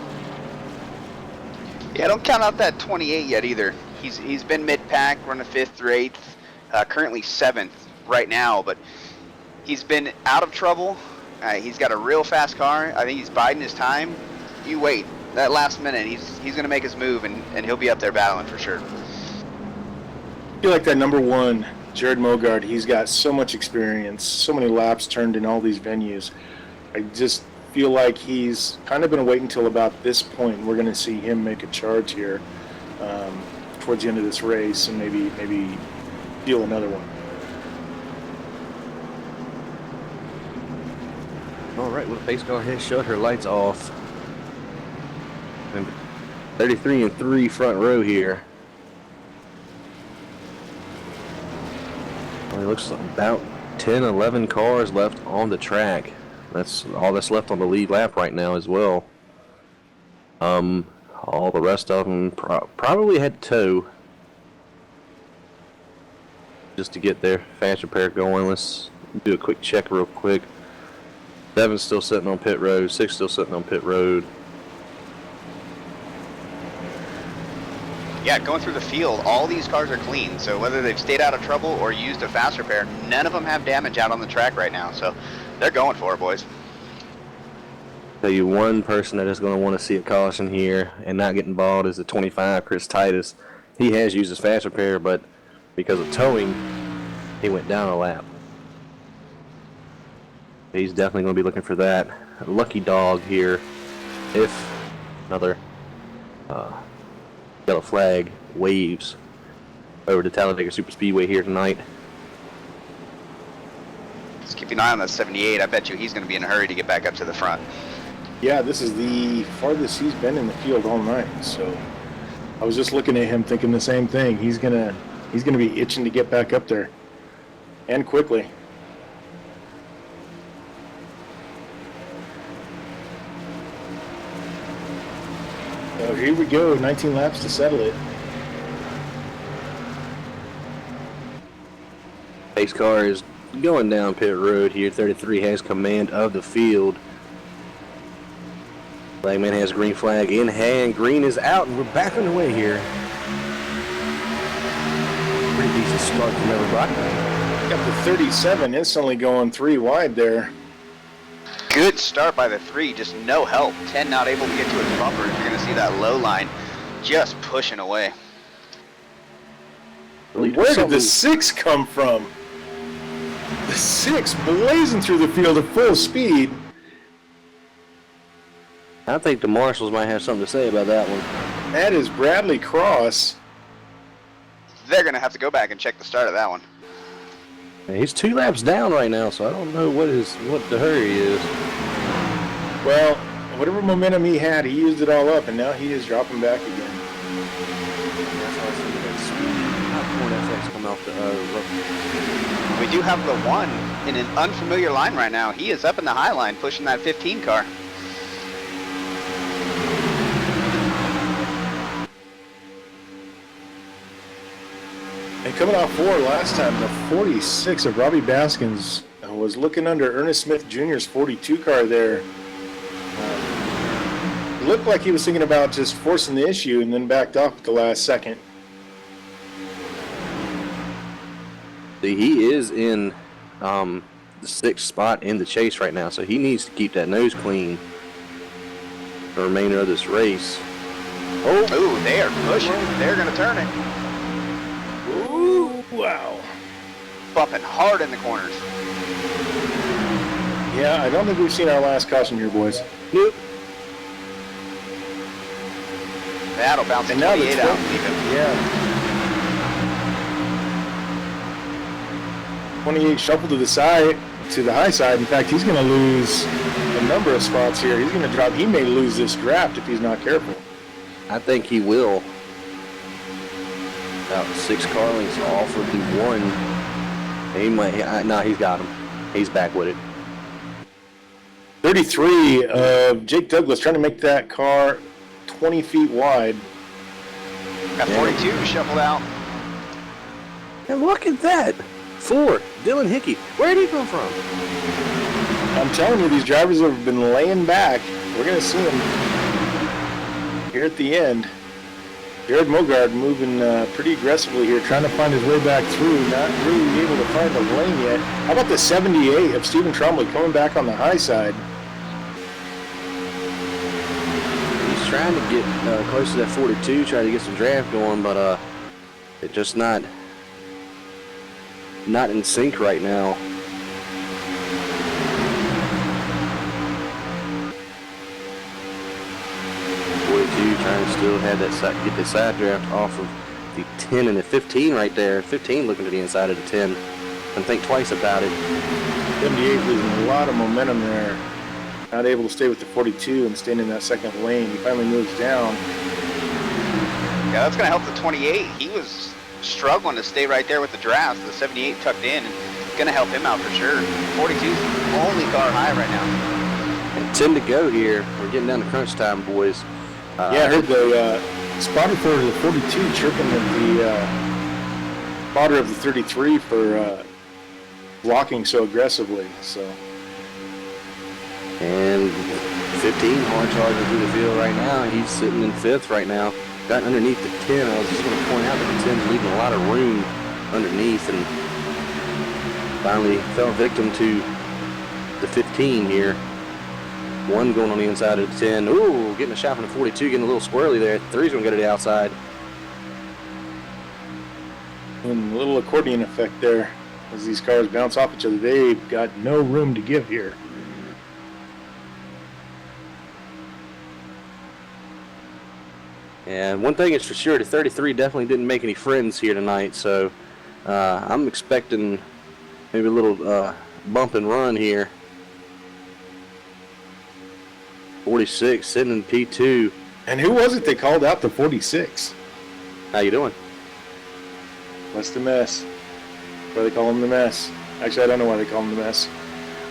Yeah, don't count out that 28 yet either. He's been mid-pack, running 5th or 8th, currently 7th right now, but he's been out of trouble. He's got a real fast car. I think he's biding his time. You wait. That last minute, he's going to make his move, and he'll be up there battling for sure.
I feel like that number 1, Jared Mogard, he's got so much experience, so many laps turned in all these venues. I just feel like he's kind of been waiting until about this point, and we're going to see him make a charge here towards the end of this race, and maybe steal another one.
All right, well, the pace car has shut her lights off. And 33 and 3 front row here. Well, it looks like about 10, 11 cars left on the track. That's all that's left on the lead lap right now as well. All the rest of them probably had to tow just to get their fast repair going. Let's do a quick check real quick. 7's still sitting on pit road. 6 still sitting on pit road.
Yeah, going through the field, all these cars are clean, so whether they've stayed out of trouble or used a fast repair, none of them have damage out on the track right now, so they're going for it, boys.
Tell you, one person that is going to want to see a caution here and not get involved is the 25, Chris Titus. He has used his fast repair, but because of towing, he went down a lap. He's definitely going to be looking for that lucky dog here if another yellow flag waves over to Talladega Superspeedway here tonight.
Just keep an eye on that 78. I bet you he's going to be in a hurry to get back up to the front.
Yeah, this is the farthest he's been in the field all night, so I was just looking at him thinking the same thing. He's gonna be itching to get back up there, and quickly. So here we go, 19 laps to settle it.
Pace car is going down pit road here. 33 has command of the field. Flagman has green flag in hand. Green is out, and we're back on the way here. Pretty decent start from everybody.
Got the 37 instantly going 3 wide there.
Good start by the 3, just no help. 10 not able to get to his bumper. You're going to see that low line just pushing away.
Where did the 6 come from? The 6 blazing through the field at full speed.
I think the marshals might have something to say about that one.
That is Bradley Cross.
They're going to have to go back and check the start of that one.
He's 2 laps down right now, so I don't know what the hurry is.
Well, whatever momentum he had, he used it all up, and now he is dropping back again.
That's why I see that speed, not Hornet FX coming off the road.
We do have the 1 in an unfamiliar line right now. He is up in the high line pushing that 15 car.
And coming off 4 last time, the 46 of Robbie Baskins was looking under Ernest Smith Jr.'s 42 car there. It looked like he was thinking about just forcing the issue and then backed off at the last second.
He is in the 6th spot in the chase right now, so he needs to keep that nose clean for the remainder of this race.
Oh, they are pushing. They're going to turn it.
Ooh, wow.
Bumping hard in the corners.
Yeah, I don't think we've seen our last caution here, boys.
Nope.
That'll bounce
And now the
28 out. Leave him.
Yeah. 28 shuffled to the side, to the high side. In fact, he's going to lose a number of spots here. He's going to drop. He may lose this draft if he's not careful.
I think he will. About 6 car lengths off of the 1. He might. No, he's got him. He's back with it.
33 of Jake Douglas trying to make that car 20 feet wide.
Got 42 shuffled out.
And look at that. 4, Dylan Hickey. Where did he come from?
I'm telling you, these drivers have been laying back. We're going to see them here at the end. Jared Mogard moving pretty aggressively here, trying to find his way back through. Not really able to find the lane yet. How about the 78 of Stephen Trombley coming back on the high side?
He's trying to get close to that 42, trying to get some draft going, but it's just not in sync right now. Trying to still have that get the side draft off of the 10 and the 15 right there. 15 looking to the inside of the 10. And think twice about it.
78 losing a lot of momentum there. Not able to stay with the 42 and staying in that second lane. He finally moves down.
Yeah, that's going to help the 28. He was struggling to stay right there with the draft. The 78 tucked in and going to help him out for sure. 42's the only car high right now.
And 10 to go here. We're getting down to crunch time, boys.
Yeah, I heard the spotter for the 42 chirping at the spotter of the 33 for blocking so aggressively. So.
And 15 hard charging through the field right now. He's sitting in 5th right now. Got underneath the 10. I was just going to point out that the 10's leaving a lot of room underneath and finally fell victim to the 15 here. 1 going on the inside of the 10. Ooh, getting a shot from the 42, getting a little squirrely there. 3's going to go to the outside.
And a little accordion effect there as these cars bounce off each other. They've got no room to give here.
And one thing is for sure, the 33 definitely didn't make any friends here tonight, so I'm expecting maybe a little bump and run here. 46 sitting in P2.
And who was it they called out the 46?
How you doing?
What's the mess? Why they call him the mess? Actually, I don't know why they call him the mess.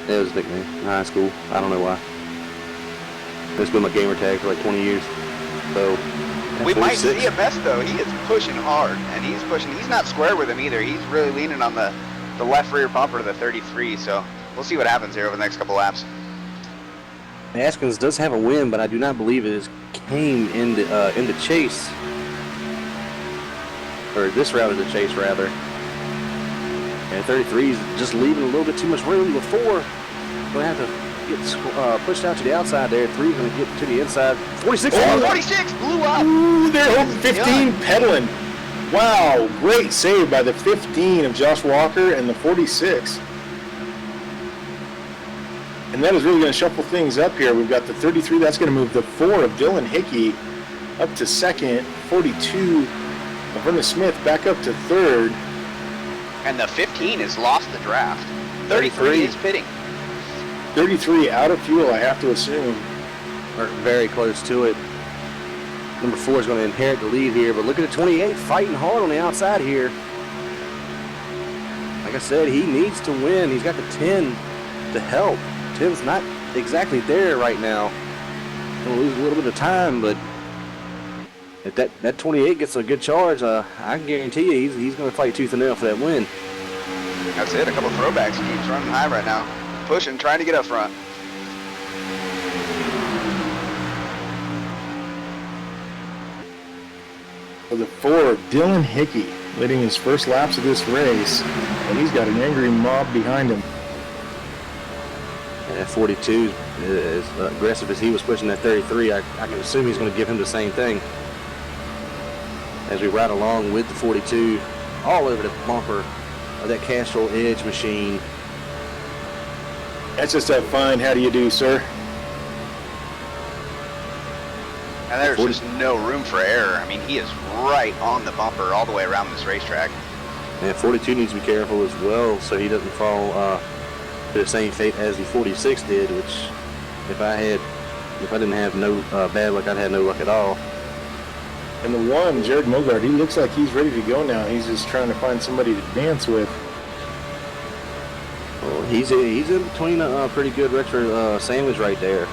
It was a nickname in high school. I don't know why. It's been my gamer tag for like 20 years. So
We
46.
might see a mess though. He is pushing hard, and he's pushing. He's not square with him either. He's really leaning on the left rear bumper of the 33. So we'll see what happens here over the next couple laps.
Askins does have a win, but I do not believe it came in the chase, or this route of the chase rather. And 33 is just leaving a little bit too much room before. Going to have to get pushed out to the outside there. 3's going to get to the inside. 46.
Oh, 46 blew up.
Ooh, they're holding 15 pedaling. Wow, great save by the 15 of Josh Walker and the 46. And that is really going to shuffle things up here. We've got the 33. That's going to move the 4 of Dylan Hickey up to second. 42 of Ernest Smith back up to third.
And the 15 has lost the draft. 33 is pitting.
33 out of fuel, I have to assume.
Or very close to it. Number 4 is going to inherit the lead here, but look at the 28 fighting hard on the outside here. like I said, he needs to win. He's got the 10 to help. 10's not exactly there right now. Going to lose a little bit of time, but if that 28 gets a good charge, I can guarantee you he's going to fight tooth and nail for that win.
That's it. A couple throwbacks. He's running high right now. Pushing, trying to get up front.
For the 4, Dylan Hickey leading his first laps of this race, and he's got an angry mob behind him.
And at 42, as aggressive as he was pushing that 33, I can assume he's going to give him the same thing. As we ride along with the 42, all over the bumper of that Castrol Edge machine.
That's just that fine how do you do, sir?
And there's just no room for error. I mean, he is right on the bumper all the way around this racetrack.
And 42 needs to be careful as well so he doesn't fall to the same fate as the 46 did, which if I didn't have no bad luck, I'd have no luck at all.
And the 1, Jared Mogart, he looks like he's ready to go now. He's just trying to find somebody to dance with.
Well, he's in between a pretty good retro sandwich right there.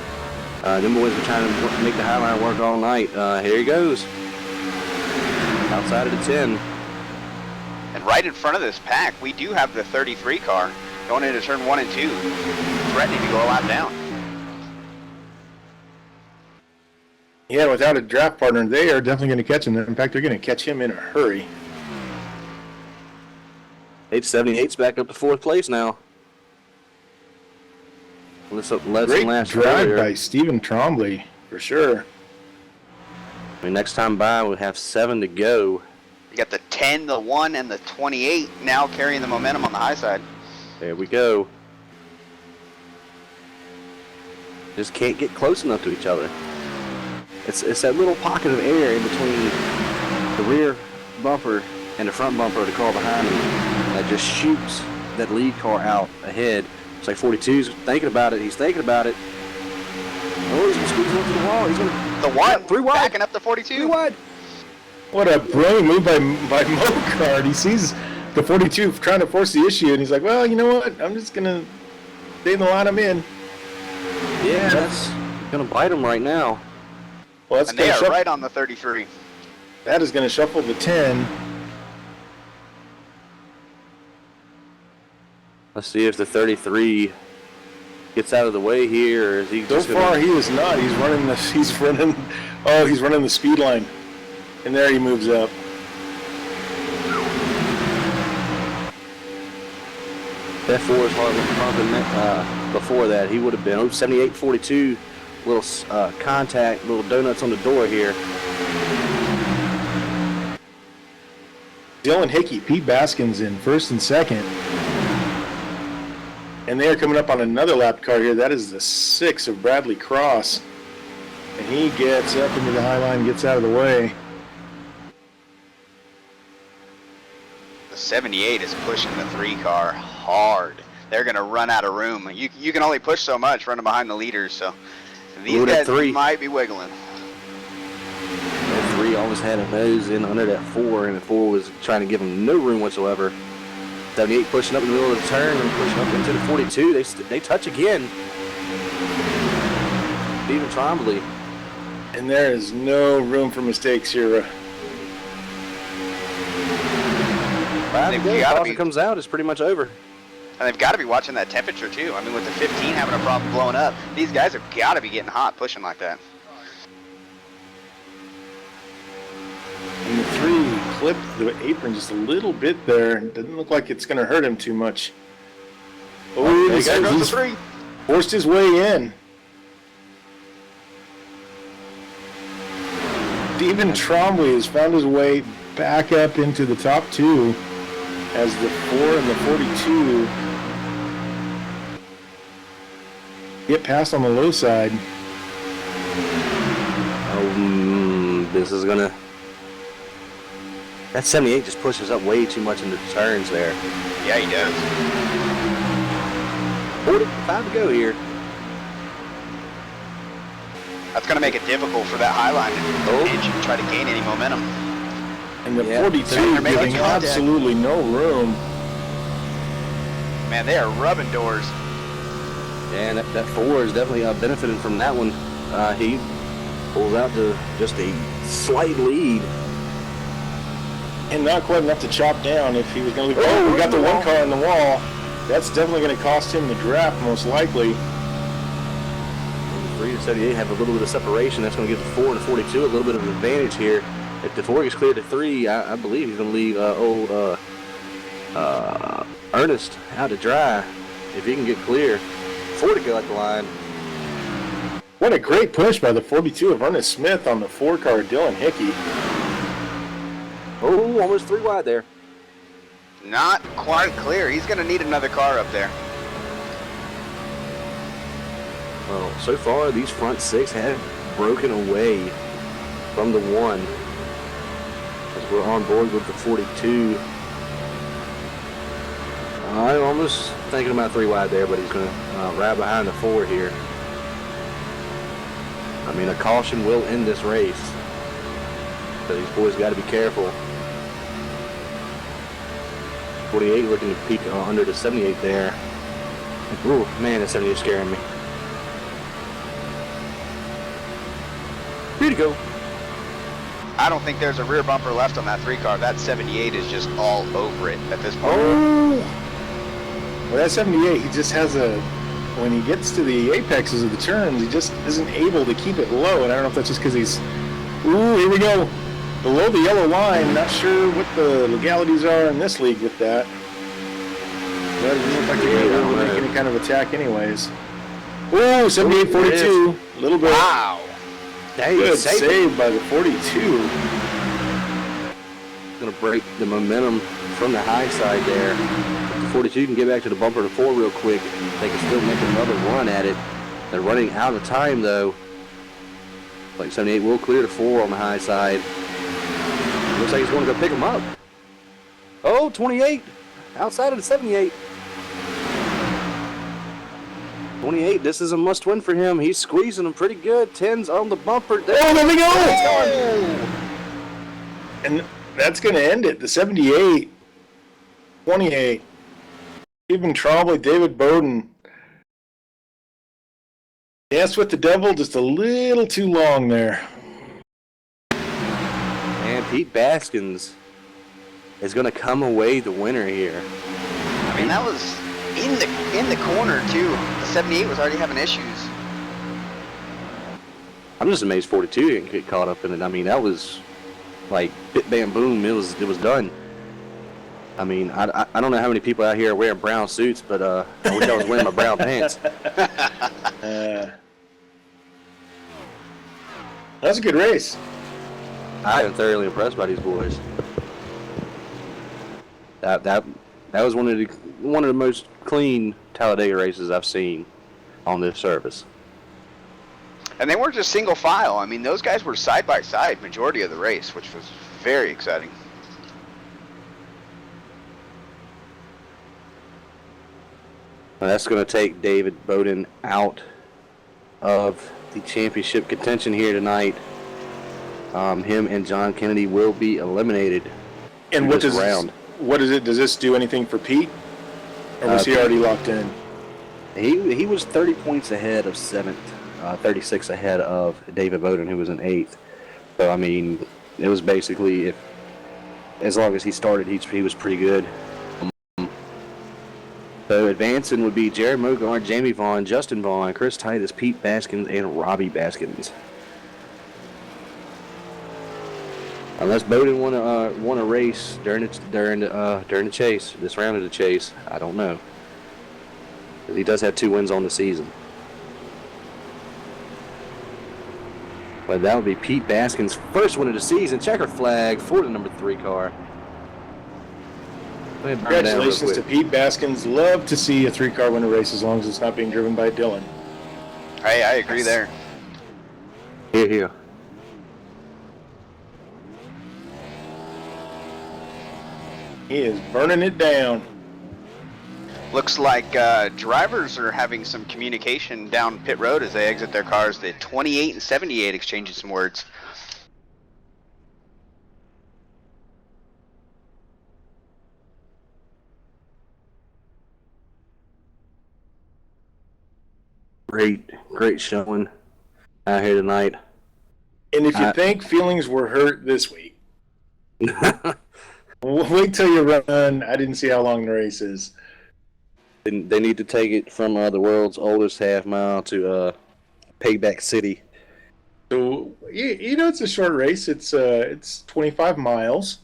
Them boys were trying to make the Highline work all night. Here he goes. Outside of the 10.
And right in front of this pack, we do have the 33 car going into turn 1 and 2, threatening to go a lap down.
Yeah, without a draft partner, they are definitely going to catch him. In fact, they're going to catch him in a hurry.
878's back up to 4th place now.
Great drive by Stephen Trombley, for sure.
I mean, next time by, we'll have 7 to go.
You got the 10, the 1, and the 28 now carrying the momentum on the high side.
There we go. Just can't get close enough to each other. It's that little pocket of air in between the rear bumper and the front bumper of the car behind me that just shoots that lead car out ahead. It's like 42's thinking about it. He's thinking about it. Oh, he's going to squeeze up to the wall. He's going to...
The 1,
3 wide.
backing up the 42.
3 wide.
What a brilliant move by Mogart. He sees the 42 trying to force the issue, and he's like, well, you know what? I'm just going to stay in the line I'm in.
Yeah, that's going to bite him right now.
Well, that's
And they are right on the 33.
That is going to shuffle the 10.
Let's see if the 33 gets out of the way here, or is he
So
just
far, he is not. He's running the speed line. And there he moves up.
That 4 is hard before that. He would have been 78-42, little contact, little donuts on the door here.
Dylan Hickey, Pete Baskins in first and second. And they are coming up on another lap car here. That is the 6 of Bradley Cross. And he gets up into the high line, gets out of the way.
The 78 is pushing the 3 car hard. They're going to run out of room. You can only push so much running behind the leaders, so these guys
3
might be wiggling.
That 3 always had a nose in under that 4, and the 4 was trying to give him no room whatsoever. 78 pushing up in the middle of the turn and pushing up into the 42. They touch again. Stephen Trombley.
And there is no room for mistakes here.
By the
They've
day,
gotta
caution
be-
comes out, it's pretty much over.
And they've got to be watching that temperature, too. I mean, with the 15 having a problem blowing up, these guys have got to be getting hot pushing like that.
And the 3 clipped the apron just a little bit there. Doesn't look like it's going to hurt him too much. Oh,
There goes the
he's
3.
forced his way in. Stephen Trombley has found his way back up into the top 2 as the 4 and the 42 get past on the low side.
This is gonna... That 78 just pushes up way too much into the turns there.
Yeah, he does.
45 to go here.
That's going to make it difficult for that high line to pinch and try to gain any momentum.
And the
Yeah.
42
They're making
giving
contact.
absolutely no room.
Man, they are rubbing doors.
And that 4 is definitely benefiting from that one. He pulls out to just a slight lead.
And not quite enough to chop down if he was going to leave. Oh, we got the one car in the wall. That's definitely going to cost him the draft, most likely.
3 to 78 have a little bit of separation. That's going to give the 4 and the 42 a little bit of an advantage here. If the 4 gets cleared to 3, I believe he's going to leave Ernest out to dry. If he can get clear, 4 to go at the line.
What a great push by the 42 of Ernest Smith on the 4 car, Dylan Hickey.
Oh, almost 3 wide there.
Not quite clear. He's going to need another car up there.
Well, so far, these front 6 have broken away from the 1. As we're on board with the 42. I'm almost thinking about 3 wide there, but he's going to ride behind the 4 here. I mean, a caution will end this race. So these boys got to be careful. 48 looking to peak under the 78 there. Ooh, man, that 78 is scaring me. 3 to go.
I don't think there's a rear bumper left on that 3 car. That 78 is just all over it at this point.
Oh! Well, that 78, he just has when he gets to the apexes of the turns, he just isn't able to keep it low. And I don't know if that's just because he's, ooh, here we go. Below the yellow line, not sure what the legalities are in this league with that. But it doesn't look like they're able to make any kind of attack anyways. Ooh, 78-42, a little bit.
Wow.
Good save by the 42.
Going to break the momentum from the high side there. The 42 can get back to the bumper to 4 real quick. They can still make another run at it. They're running out of time though. Like 78 will clear to 4 on the high side. Looks like he's going to go pick him up. Oh, 28 outside of the 78. 28, this is a must win for him. He's squeezing them pretty good. 10's on the bumper.
Oh, there we go! And that's going to end it. The 78, 28. Stephen Trombley, David Bowden. Dance with the devil just a little too long there.
And Pete Baskins is going to come away the winner here.
I mean, that was in the corner too. The 78 was already having issues.
I'm just amazed 42 didn't get caught up in it. I mean, that was like bit bam boom. It was done. I mean, I don't know how many people out here are wearing brown suits, but I wish I was wearing my brown pants.
That was a good race.
I am thoroughly impressed by these boys. That was one of the most clean Talladega races I've seen on this service.
And they weren't just single file. I mean, those guys were side by side majority of the race, which was very exciting.
Well, that's going to take David Bowden out of the championship contention here tonight. Him and John Kennedy will be eliminated.
And what does it? Does this do anything for Pete, or was he already locked in?
He was 30 points ahead of 7th, 36 ahead of David Bowden, who was in 8th. So I mean, it was basically as long as he started, he was pretty good. So advancing would be Jared Mogard, Jamie Vaughn, Justin Vaughn, Chris Titus, Pete Baskins, and Robbie Baskins. Unless Bowden won a race during the chase, this round of the chase, I don't know. He does have 2 wins on the season. But that would be Pete Baskins' first win of the season. Checker flag for the number 3 car.
Congratulations to Pete Baskins. Love to see a 3-car win a race as long as it's not being driven by Dylan.
I agree there.
Here.
He is burning it down.
Looks like drivers are having some communication down pit road as they exit their cars. The 28 and 78 exchanging some words.
Great showing out here tonight.
And if you think feelings were hurt this week, wait till you run. I didn't see how long the race is.
They need to take it from the world's oldest half mile to Payback City.
So it's a short race. It's 25 miles.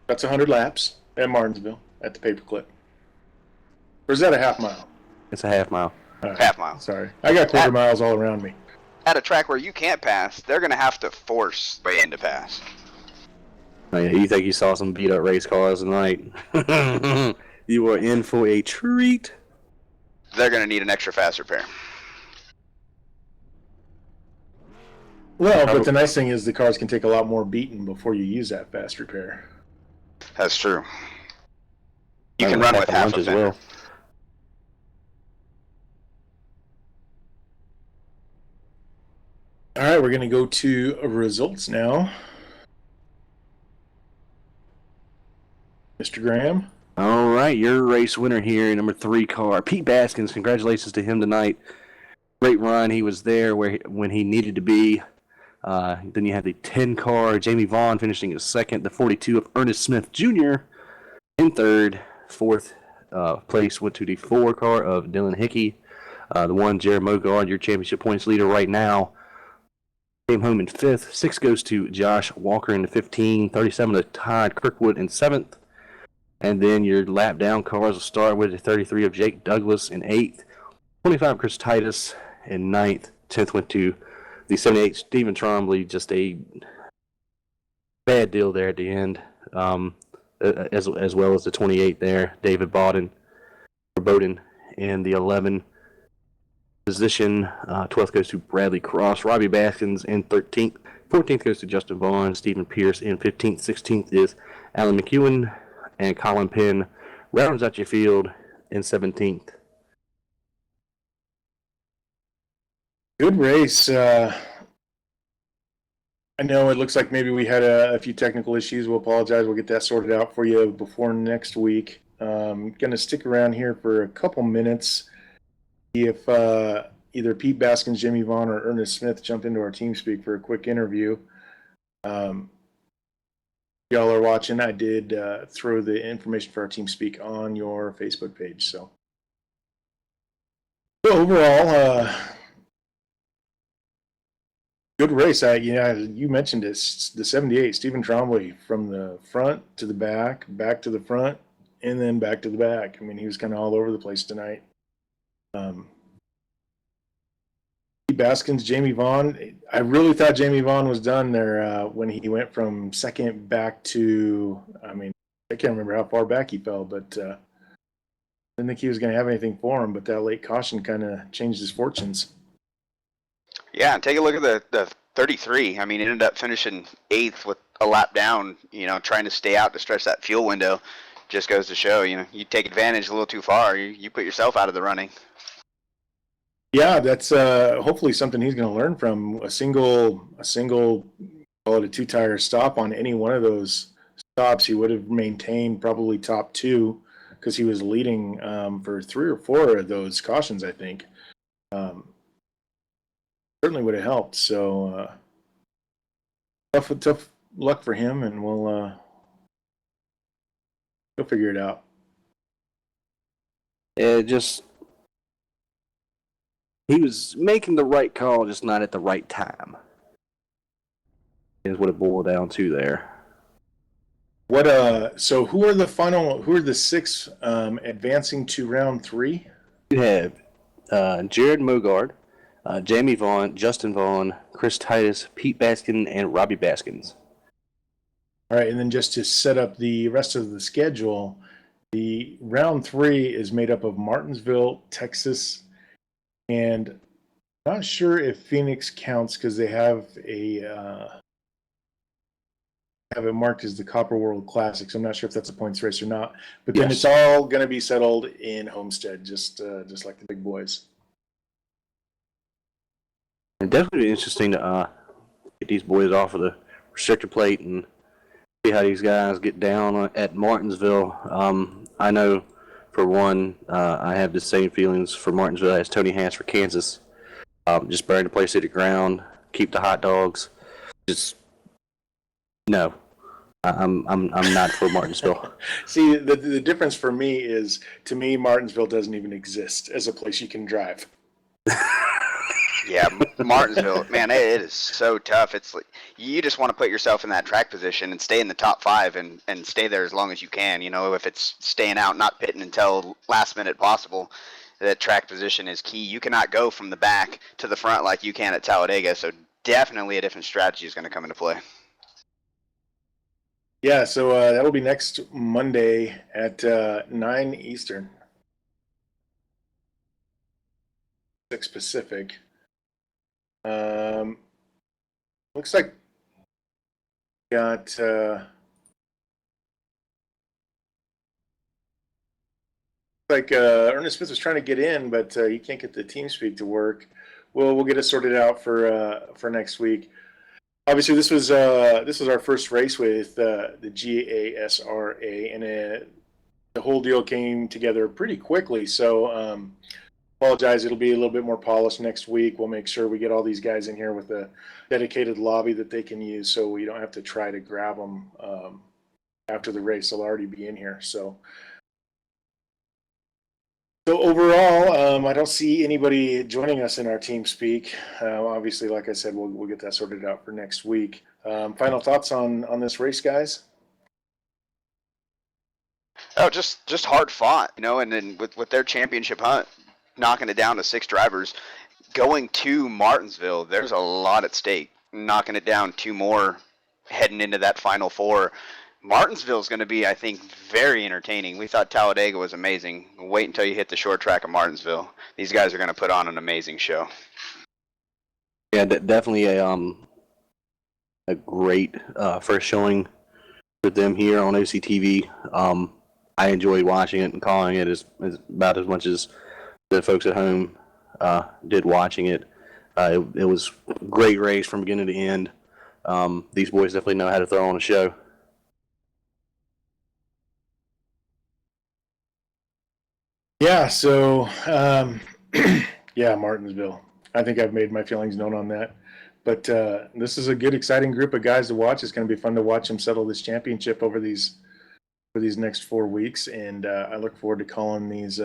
That's 100 laps at Martinsville at the paperclip. Or is that a half mile?
It's a half mile.
Right.
Half mile.
Sorry, I got quarter miles all around me.
At a track where you can't pass, they're going to have to force the end to pass.
Oh, yeah, you think you saw some beat up race cars tonight? You are in for a treat.
They're going to need an extra fast repair.
Well, but the nice thing is the cars can take a lot more beating before you use that fast repair.
That's true. You can run with half a fender. Well.
All right, we're going to go to results now. Mr. Graham.
All right, your race winner here, number 3 car, Pete Baskins. Congratulations to him tonight. Great run. He was there when he needed to be. Then you have the 10 car, Jamie Vaughn finishing in second. The 42 of Ernest Smith Jr. in third. Fourth place went to the 4 car of Dylan Hickey. The 1, Jared Mogard, your championship points leader right now, came home in 5th. 6 goes to Josh Walker in the 15. 37 to Todd Kirkwood in 7th. And then your lap down cars will start with the 33 of Jake Douglas in 8th. 25 Chris Titus in 9th. 10th went to the 78 Stephen Trombley. Just a bad deal there at the end. As well as the 28 there, David Bowden in the 11 position. 12th goes to Bradley Cross. Robbie Baskins in 13th. 14th goes to Justin Vaughn. Stephen Pierce in 15th. 16th is Alan McEwen. And Colin Penn rounds out your field in 17th.
Good race. I know it looks like maybe we had a few technical issues. We'll apologize. We'll get that sorted out for you before next week. Going to stick around here for a couple minutes. See if either Pete Baskins, Jimmy Vaughn, or Ernest Smith jump into our TeamSpeak for a quick interview. Y'all are watching. I did throw the information for our TeamSpeak on your Facebook page. So overall, good race. You mentioned it. The 78, Stephen Trombley, from the front to the back to the front, and then back to the back. I mean, he was kind of all over the place tonight. Baskins, Jamie Vaughn. I really thought Jamie Vaughn was done there when he went from second back to, I can't remember how far back he fell, but I didn't think he was going to have anything for him, but that late caution kind of changed his fortunes.
Yeah, and take a look at the 33. He ended up finishing 8th with a lap down, trying to stay out to stretch that fuel window. Just goes to show, you take advantage a little too far, you put yourself out of the running.
Yeah, that's hopefully something he's going to learn from. A single, call it a 2-tire stop on any one of those stops, he would have maintained probably top 2 because he was leading for 3 or 4 of those cautions, I think. Certainly would have helped. So tough luck for him, and we'll figure it out.
He was making the right call, just not at the right time. Is what it boiled down to there.
So who are the 6 advancing to round 3?
You have Jared Mogard, Jamie Vaughn, Justin Vaughn, Chris Titus, Pete Baskin, and Robbie Baskins.
All right, and then just to set up the rest of the schedule, the round 3 is made up of Martinsville, Texas, and I'm not sure if Phoenix counts because they have it marked as the Copper World Classic. So I'm not sure if that's a points race or not. But then It's all going to be settled in Homestead, just like the big boys.
And definitely interesting to get these boys off of the restrictor plate and see how these guys get down at Martinsville. I know for one, I have the same feelings for Martinsville as Tony has for Kansas. Just burn the place to the ground, keep the hot dogs. Just no, I'm not for Martinsville.
See, the difference for me is, to me, Martinsville doesn't even exist as a place you can drive.
Yeah, Martinsville, man, it is so tough. It's like you just want to put yourself in that track position and stay in the top 5 and stay there as long as you can. You know, if it's staying out, not pitting until last minute possible, that track position is key. You cannot go from the back to the front like you can at Talladega. So definitely a different strategy is going to come into play.
Yeah, so that'll be next Monday at 9 Eastern, 6 Pacific. Looks like got Ernest Smith was trying to get in, but he can't get the TeamSpeak to work. We'll get it sorted out for next week. Obviously, this was our first race with the GASRA, and the whole deal came together pretty quickly. So apologize, it'll be a little bit more polished next week. We'll make sure we get all these guys in here with a dedicated lobby that they can use, so we don't have to try to grab them after the race. They'll already be in here. So overall, I don't see anybody joining us in our TeamSpeak. Obviously, like I said, we'll get that sorted out for next week. Final thoughts on this race, guys?
Oh, just hard fought, you know, and then with their championship hunt, knocking it down to 6 drivers, going to Martinsville, there's a lot at stake. Knocking it down 2 more, heading into that final 4. Martinsville is going to be, I think, very entertaining. We thought Talladega was amazing. Wait until you hit the short track of Martinsville. These guys are going to put on an amazing show.
Yeah, definitely a great first showing for them here on OCTV. I enjoyed watching it and calling it as about as much as the folks at home did watching it. It was a great race from beginning to end. These boys definitely know how to throw on a show.
Yeah, so yeah, Martinsville. I think I've made my feelings known on that. But this is a good, exciting group of guys to watch. It's going to be fun to watch them settle this championship over these next 4 weeks, and I look forward to calling these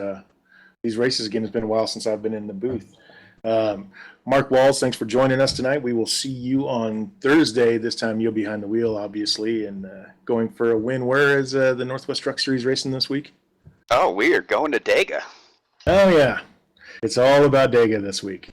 races again. It's been a while since I've been in the booth. Mark Walls, thanks for joining us tonight. We will see you on Thursday. This time you'll be behind the wheel, obviously, and going for a win. Where is the Northwest Truck Series racing this week?
Oh, weird. Going to Dega.
Oh, yeah. It's all about Dega this week.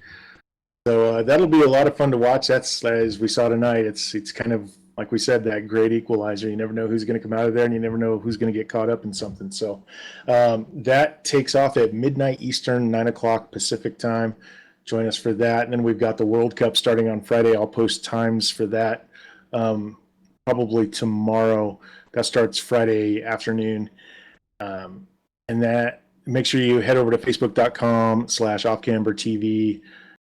So that'll be a lot of fun to watch. That's, as we saw tonight, it's kind of, like we said, that great equalizer. You never know who's going to come out of there, and you never know who's going to get caught up in something. So that takes off at midnight Eastern, 9 o'clock Pacific time. Join us for that. And then we've got the World Cup starting on Friday. I'll post times for that probably tomorrow. That starts Friday afternoon. And that, make sure you head over to facebook.com/offcambertv.